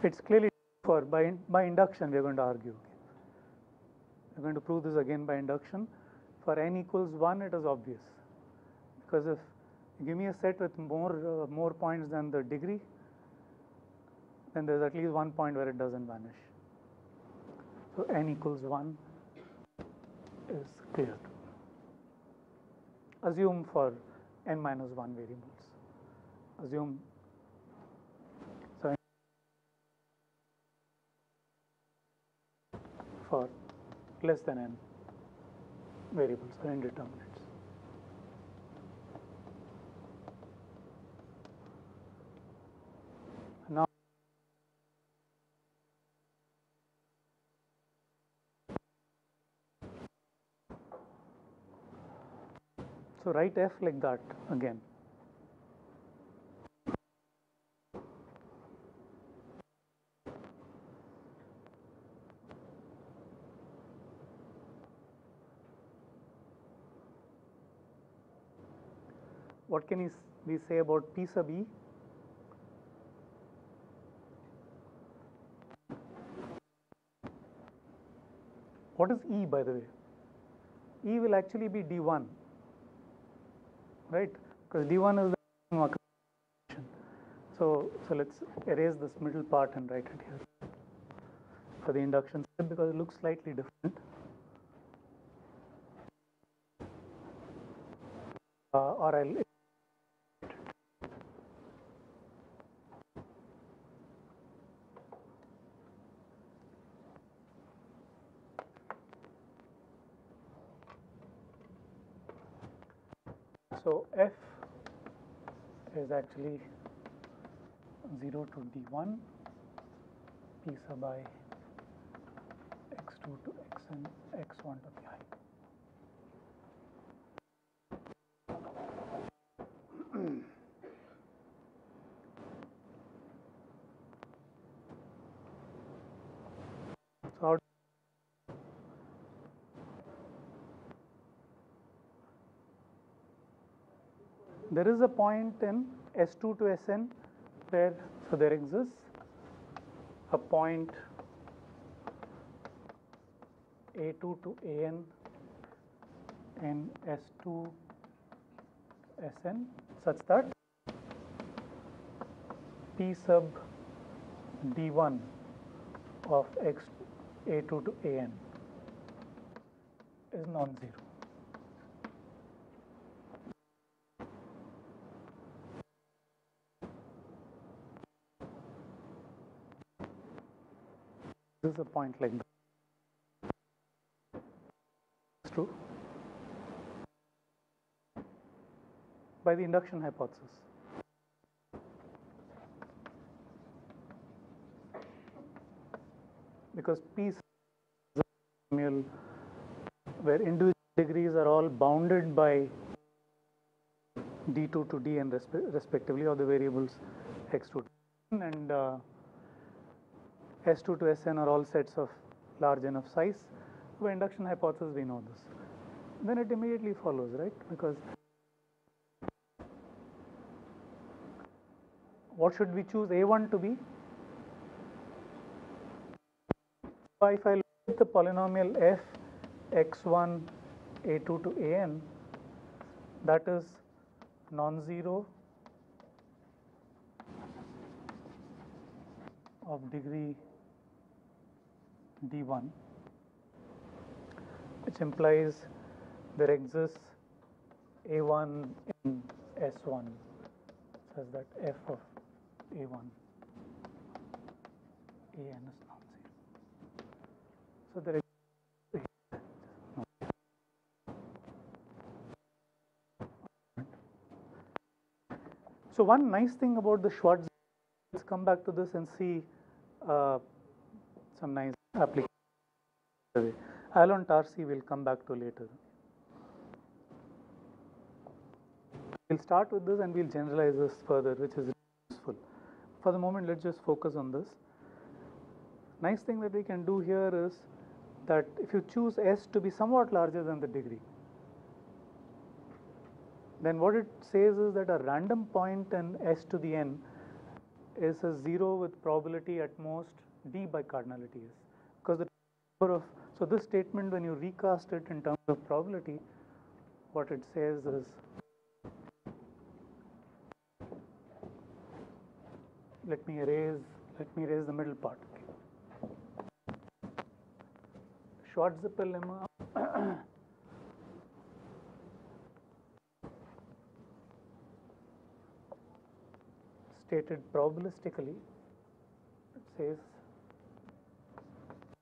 It's clearly for by induction we are going to argue. We're going to prove this again by induction. For n equals 1, it is obvious, because if you give me a set with more points than the degree, then there's at least one point where it doesn't vanish. So n equals 1 is clear. Assume for n minus 1 variables. Assume so for less than n variables or indeterminates. Now so write f like that again. What can we say about P sub E? What is E, by the way? E will actually be D1, right? Because D1 is the occupation. So let's erase this middle part and write it here for the induction step, because it looks slightly different. Or I'll so f is actually 0 to d1 p sub I x2 to xn x1 to the I. So there is a point in S2 to Sn where, so there exists a point A2 to An in S2 Sn such that P sub D1 of x A2 to An is non-zero. This is a point like that. It's true by the induction hypothesis. because P is a polynomial where individual degrees are all bounded by d2 to dn respectively, or the variables x2 to n, and s2 to sn are all sets of large enough size. By induction hypothesis we know this. Then it immediately follows, right? Because what should we choose A1 to be? If I look at the polynomial f x1 a2 to an, that is non-zero of degree d1, which implies there exists a1 in s1 such that f of a1 an is non-zero. So there is so one nice thing about the Schwartz, let's come back to this and see some nice application. Allen-Tarski we'll come back to later. We'll start with this and we'll generalize this further, which is useful. For the moment, let's just focus on this. Nice thing that we can do here is that if you choose S to be somewhat larger than the degree, then what it says is that a random point in S to the n is a 0 with probability at most d by cardinality S. Because the number of, so this statement, when you recast it in terms of probability, what it says is, let me erase the middle part. Schwartz-Zippel lemma stated probabilistically, it says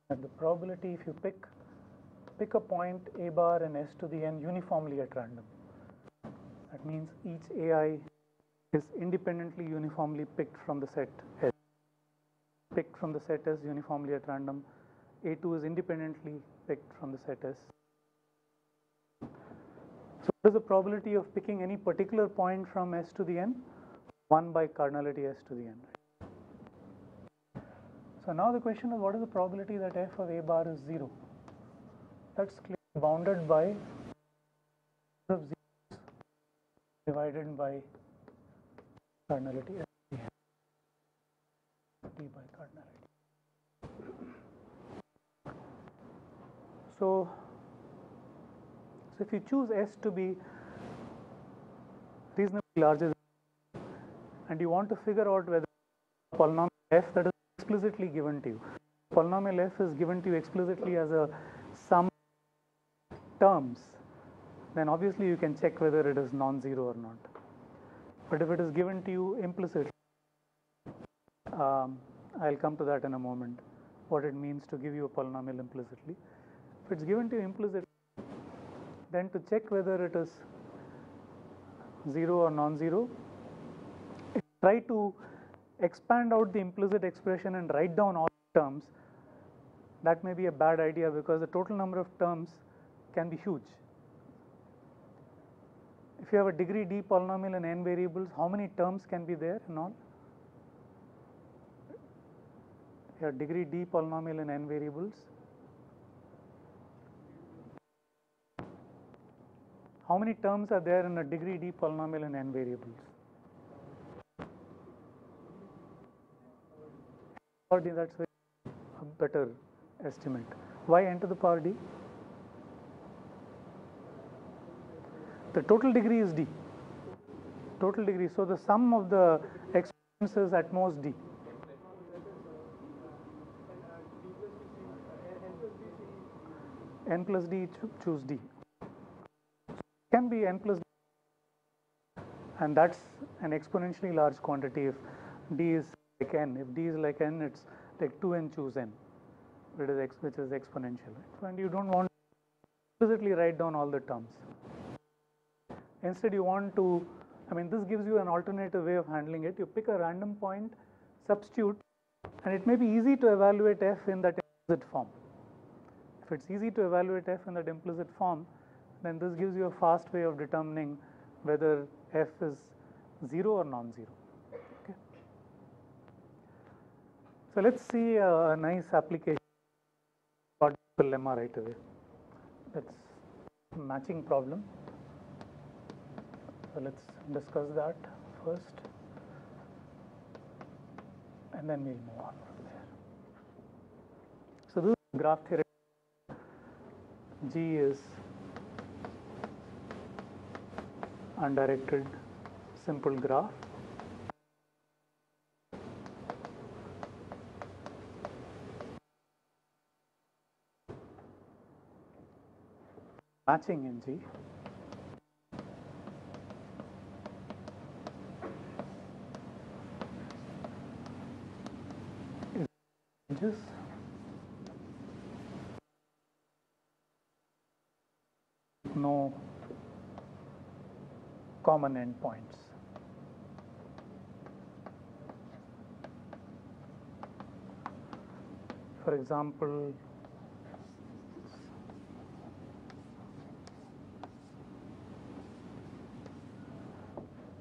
that the probability, if you pick a point a bar and s to the n uniformly at random, that means each ai is independently uniformly picked from the set S. Picked from the set S uniformly at random. A2 is independently picked from the set S. So what is the probability of picking any particular point from S to the n? 1 by cardinality S to the n. So now the question is, what is the probability that f of a bar is 0? That's clearly bounded by of 0 divided by cardinality S d by cardinality. So if you choose S to be reasonably larger, and you want to figure out whether polynomial f that is explicitly given to you, polynomial f is given to you explicitly as a sum of terms, then obviously you can check whether it is non-zero or not. But if it is given to you implicitly, I'll come to that in a moment, what it means to give you a polynomial implicitly. If it's given to you implicitly, then to check whether it is 0 or non-zero, try to expand out the implicit expression and write down all terms. That may be a bad idea because the total number of terms can be huge. If you have a degree d polynomial in n variables, how many terms can be there in all? Your degree d polynomial in n variables. How many terms are there in a degree d polynomial in n variables? Power d, that's a better estimate. Why n to the power d? The total degree is d. Total degree. So the sum of the exponents is at most d. N plus d, choose d. Can be n plus d, and that's an exponentially large quantity if d is like n. If d is like n, it's like 2n choose n, which is exponential. Right? And you don't want to explicitly write down all the terms. Instead, you want to, this gives you an alternative way of handling it. You pick a random point, substitute, and it may be easy to evaluate f in that implicit form. If it's easy to evaluate f in that implicit form, then this gives you a fast way of determining whether f is 0 or non-zero. Okay. So let's see a nice application of lemma right away. That's matching problem. So let's discuss that first, and then we'll move on from there. So this is graph theory. G is undirected simple graph. Matching in G is no common endpoints. For example,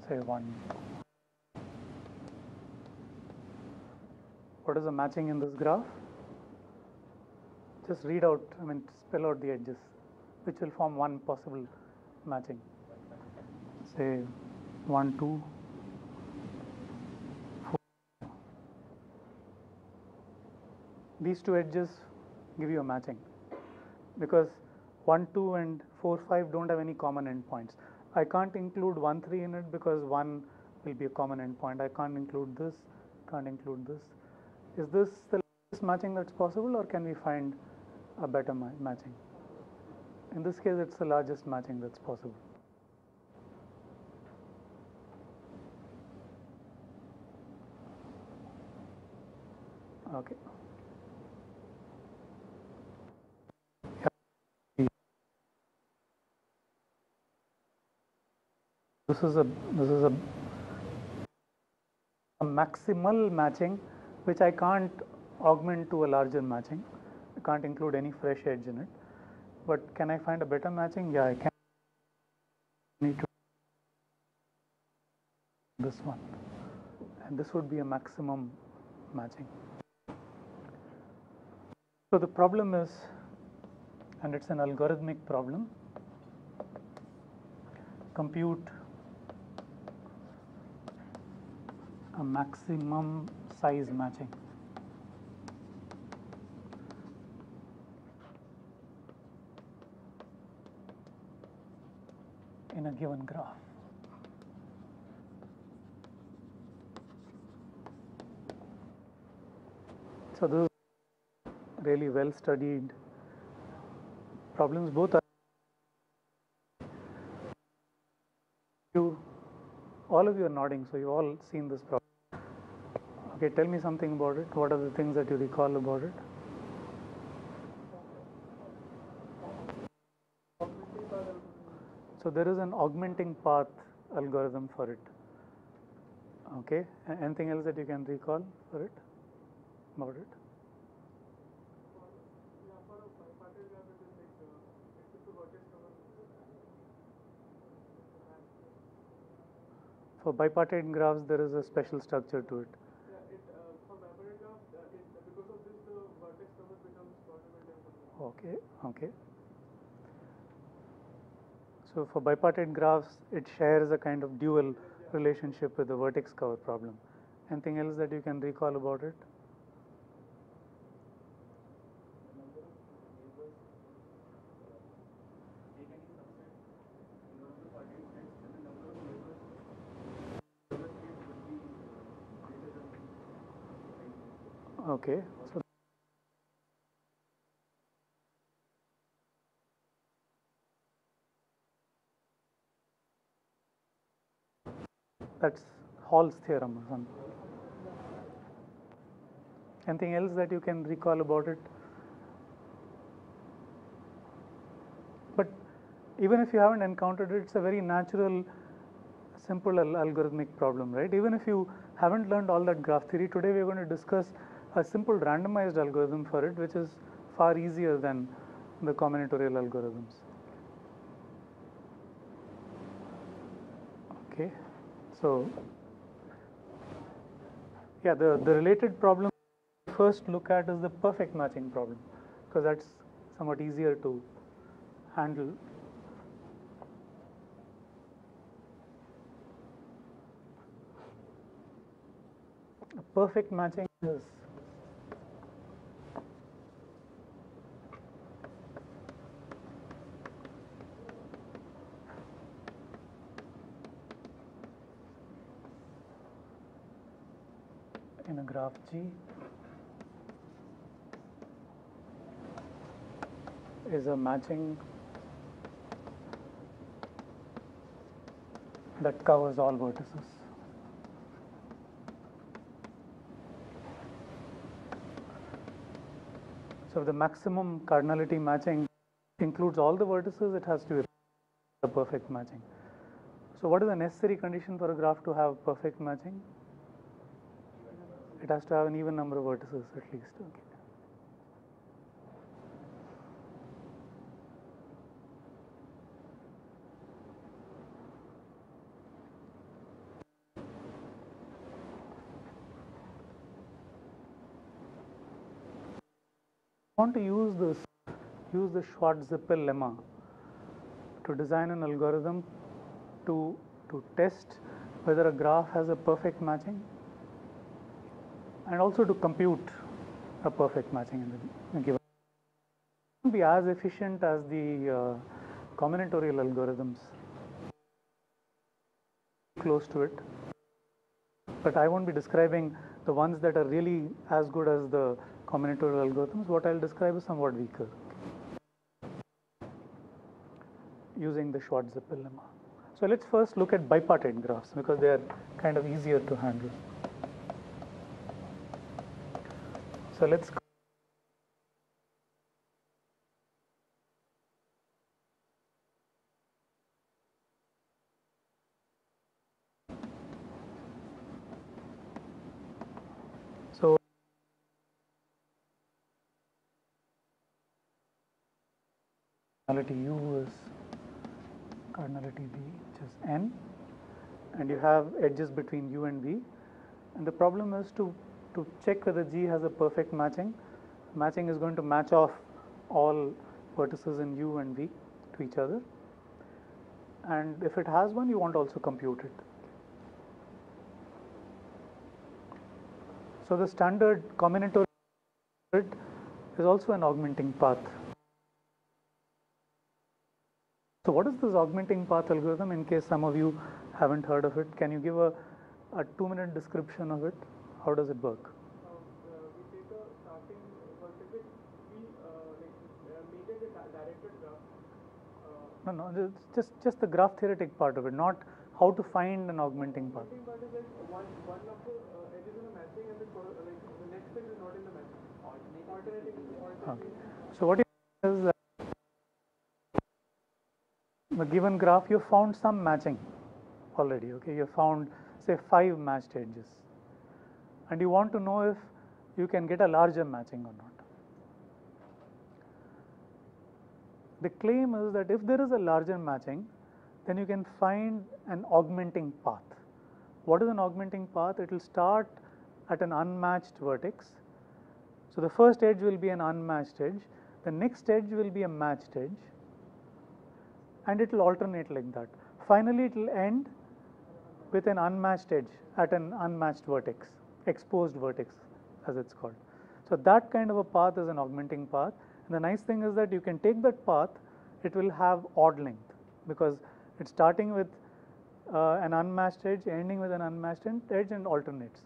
say 1. What is the matching in this graph? Just read out, spell out the edges, which will form one possible matching. Say 1, 2, 4. These two edges give you a matching because 1, 2 and 4, 5 don't have any common endpoints. I can't include 1, 3 in it because 1 will be a common endpoint. I can't include this, can't include this. Is this the largest matching that's possible, or can we find a better matching? In this case, it's the largest matching that's possible. Okay. This is a maximal matching which I can't augment to a larger matching. I can't include any fresh edge in it. But can I find a better matching? Yeah, I can. Need to this one, and this would be a maximum matching. So the problem is, and it's an algorithmic problem, compute a maximum size matching in a given graph. So this is really well studied problems. Both are all of you are nodding, so you've all seen this problem. Okay, tell me something about it. What are the things that you recall about it? So there is an augmenting path algorithm for it. Okay, anything else that you can recall for it, about it? For bipartite graphs, there is a special structure to it. For bipartite graph, because of this, the vertex cover becomes quadrilateral. Okay, okay. So for bipartite graphs, it shares a kind of dual relationship with the vertex cover problem. Anything else that you can recall about it? Okay, so that's Hall's theorem or something. Anything else that you can recall about it? But even if you haven't encountered it, it's a very natural, simple algorithmic problem, right? Even if you haven't learned all that graph theory, today we're going to discuss a simple randomized algorithm for it, which is far easier than the combinatorial algorithms. Okay, so yeah, the related problem first look at is the perfect matching problem, because that's somewhat easier to handle. A perfect matching is in a graph G is a matching that covers all vertices. So if the maximum cardinality matching includes all the vertices, it has to be a perfect matching. So what is the necessary condition for a graph to have perfect matching? It has to have an even number of vertices at least. Okay. I want to use the Schwartz-Zippel lemma to design an algorithm to test whether a graph has a perfect matching, and also to compute a perfect matching in the given. It won't be as efficient as the combinatorial algorithms, close to it, but I won't be describing the ones that are really as good as the combinatorial algorithms. What I'll describe is somewhat weaker, using the Schwartz-Zippel lemma. So let's first look at bipartite graphs, because they are kind of easier to handle. So let's so cardinality U is cardinality V, which is N, and you have edges between U and V, and the problem is to check whether G has a perfect matching. Matching is going to match off all vertices in U and V to each other, and if it has one, you want to also compute it. So the standard combinatorial is also an augmenting path. So what is this augmenting path algorithm? In case some of you haven't heard of it, can you give a 2-minute description of it? How does it work? We take a starting vertex, we make a directed graph. No, just the graph theoretic part of it, not how to find an augmenting path. Augmenting path is like one of the edges in a matching, and the next edge is not in the matching. Alternating. Okay. So what is that the given graph, you found some matching already. Okay, you found say 5 matched edges, and you want to know if you can get a larger matching or not. The claim is that if there is a larger matching, then you can find an augmenting path. What is an augmenting path? It will start at an unmatched vertex. So the first edge will be an unmatched edge, the next edge will be a matched edge, and it will alternate like that. Finally, it will end with an unmatched edge at an unmatched vertex, exposed vertex as it's called. So that kind of a path is an augmenting path. And the nice thing is that you can take that path, it will have odd length, because it's starting with an unmatched edge, ending with an unmatched edge, and alternates.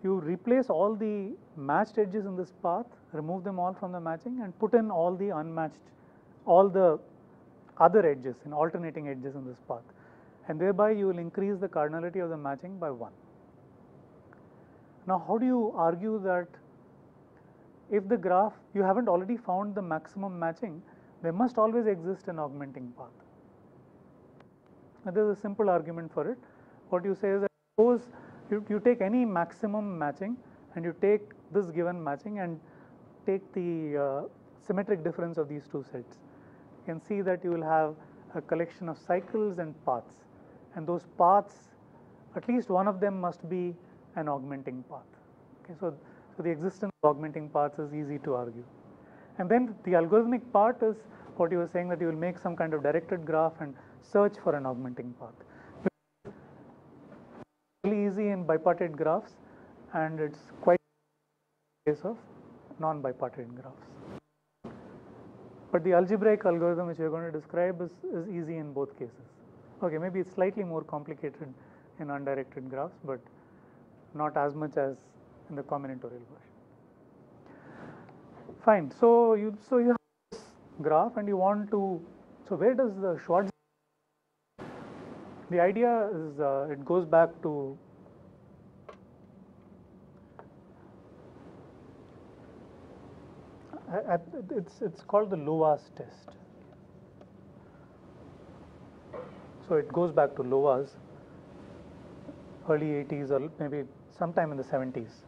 You replace all the matched edges in this path, remove them all from the matching, and put in all the other edges and alternating edges in this path, and thereby you will increase the cardinality of the matching by 1. Now how do you argue that if the graph, you haven't already found the maximum matching, there must always exist an augmenting path? Now there is a simple argument for it. What you say is that suppose you take any maximum matching and you take this given matching and take the symmetric difference of these two sets, you can see that you will have a collection of cycles and paths, and those paths, at least one of them must be an augmenting path. Okay, so the existence of augmenting paths is easy to argue. And then the algorithmic part is what you were saying, that you will make some kind of directed graph and search for an augmenting path. It's really easy in bipartite graphs, and it's quite in the case of non-bipartite graphs. But the algebraic algorithm which we are going to describe is easy in both cases. Okay, maybe it's slightly more complicated in undirected graphs, but not as much as in the combinatorial version. Fine. So you have this graph, and you want to. So where does the Schwartz? The idea is it goes back to it's called the Lowa's test. So it goes back to Lowa's, early 80s or maybe sometime in the 70s.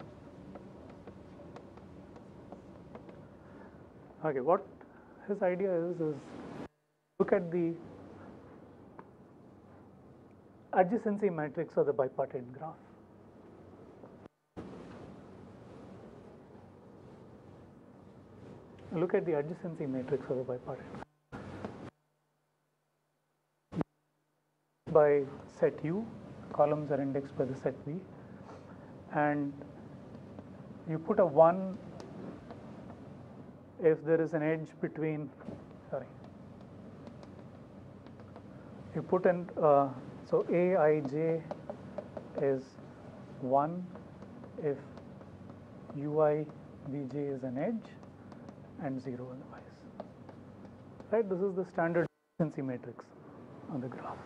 Okay, what his idea is look at the adjacency matrix of the bipartite graph. Look at the adjacency matrix of the bipartite by set U, columns are indexed by the set V, and you put a 1 if there is an edge between, you put in, so Aij is 1 if Ui Vj is an edge and 0 otherwise. Right, this is the standard efficiency matrix on the graph.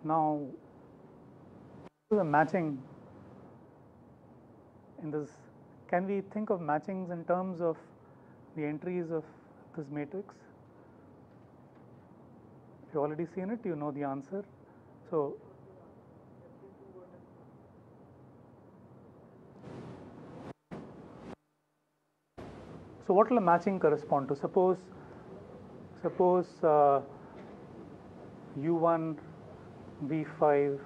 Now, the matching in this, can we think of matchings in terms of the entries of this matrix? If you've already seen it, you know the answer. So what will a matching correspond to? Suppose U1 V5,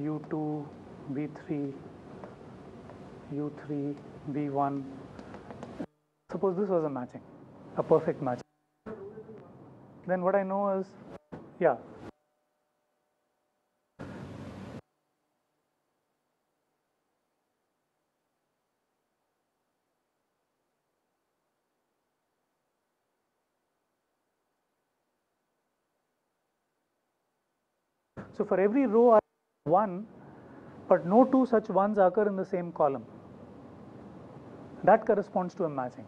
U2 V3, U3 V1. Suppose this was a matching, a perfect matching. Then what I know is, yeah. So for every row I have 1, but no two such ones occur in the same column. That corresponds to a matching.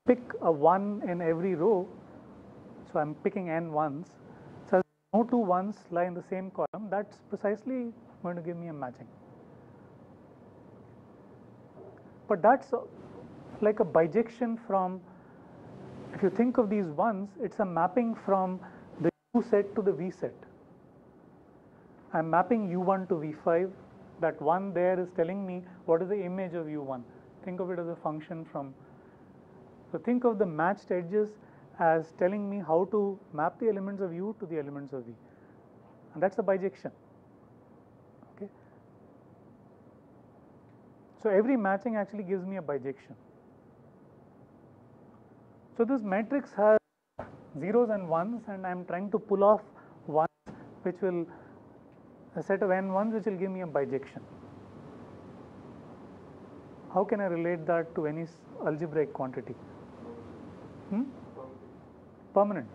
Pick a 1 in every row, so I'm picking n ones. So no two ones lie in the same column. That's precisely going to give me a matching. But that's like a bijection from, if you think of these ones, it's a mapping from the U set to the V set. I'm mapping U1 to V5. That 1 there is telling me what is the image of U1. Think of it as a function from. So think of the matched edges as telling me how to map the elements of U to the elements of V. And that's a bijection. Okay. So every matching actually gives me a bijection. So this matrix has zeros and ones, and I am trying to pull off ones, which will, a set of n ones which will give me a bijection. How can I relate that to any algebraic quantity? Permanent.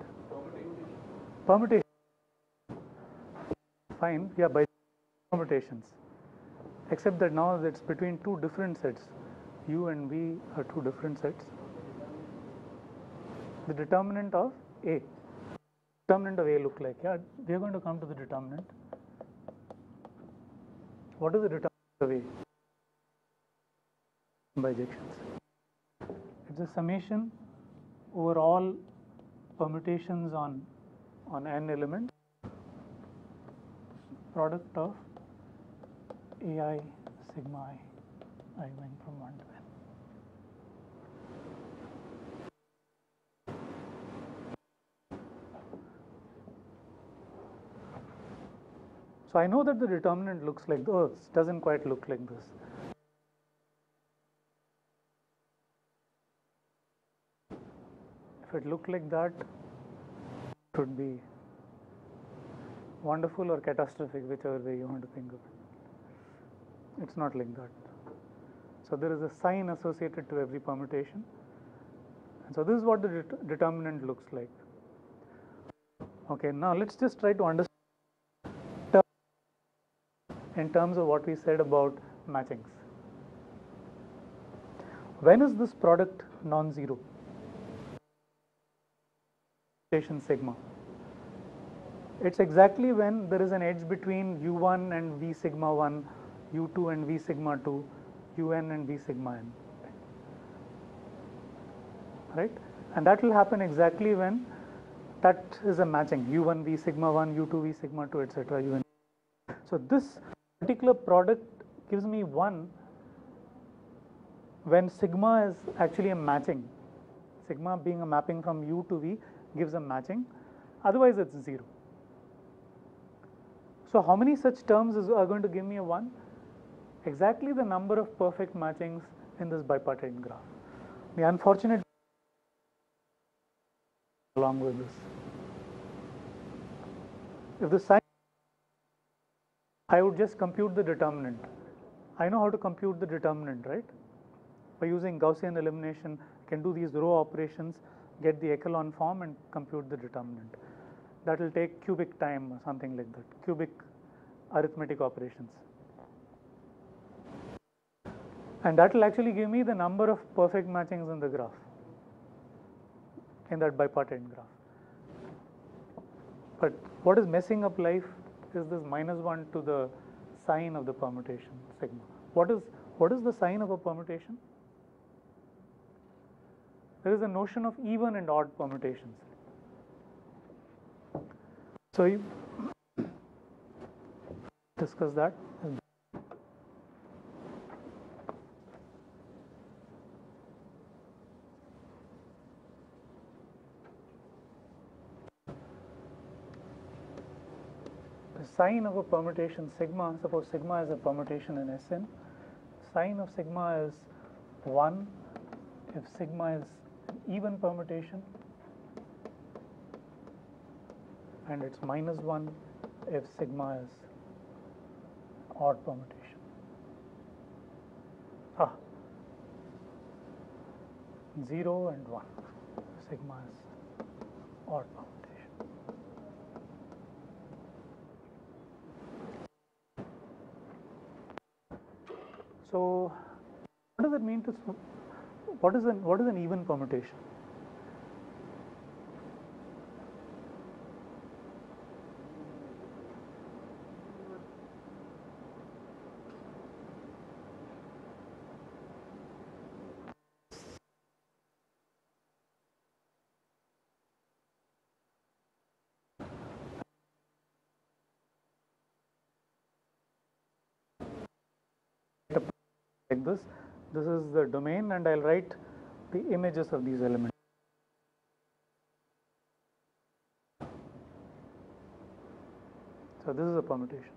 Permutation. Fine, yeah, by permutations. Except that now it's between two different sets. U and V are two different sets. The determinant of A. Determinant of A look like? Yeah, we are going to come to the determinant. What is the determinant of A? bijections. It's a summation over all permutations on n elements, product of ai sigma I going from 1 to n. So I know that the determinant looks like this, it doesn't quite look like this. If it looked like that, it would be wonderful or catastrophic, whichever way you want to think of it. It's not like that. So there is a sign associated to every permutation. And so this is what the determinant looks like. Okay, now let's just try to understand in terms of what we said about matchings. When is this product non-zero? Sigma. It's exactly when there is an edge between u1 and v sigma 1, u2 and v sigma 2, un and v sigma n. Right? And that will happen exactly when that is a matching u1 v sigma 1, u2 v sigma 2, etc. un. So this particular product gives me 1 when sigma is actually a matching. Sigma being a mapping from u to v gives a matching, otherwise it's 0. So how many such terms are going to give me a 1? Exactly the number of perfect matchings in this bipartite graph. The unfortunate along with this. If the sign, I would just compute the determinant. I know how to compute the determinant, right? By using Gaussian elimination, I can do these row operations, get the echelon form and compute the determinant. That will take cubic time or something like that, cubic arithmetic operations. And that will actually give me the number of perfect matchings in the graph, in that bipartite graph. But what is messing up life is this -1 to the sign of the permutation sigma. What is the sign of a permutation? There is a notion of even and odd permutations. So you discuss that. The sign of a permutation sigma, suppose sigma is a permutation in Sn, sign of sigma is 1 if sigma is an even permutation, and it's -1 if sigma is odd permutation. Ah, 0 and 1, sigma is odd permutation. So what does it mean to, what is an even permutation? Like this is the domain, and I'll write the images of these elements. So this is a permutation.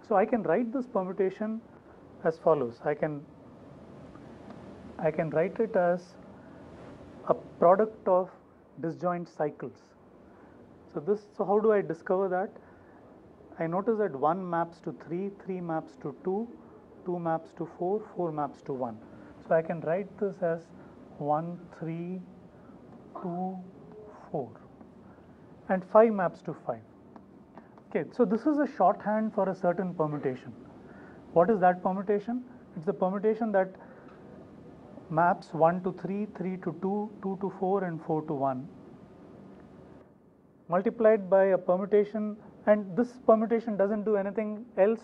So I can write this permutation as follows. I can write it as a product of disjoint cycles. So how do I discover that? I notice that 1 maps to 3, 3 maps to 2, 2 maps to 4, 4 maps to 1. So I can write this as 1, 3, 2, 4, and 5 maps to 5. Okay, so this is a shorthand for a certain permutation. What is that permutation? It's the permutation that maps 1 to 3, 3 to 2, 2 to 4, and 4 to 1, multiplied by a permutation and this permutation doesn't do anything else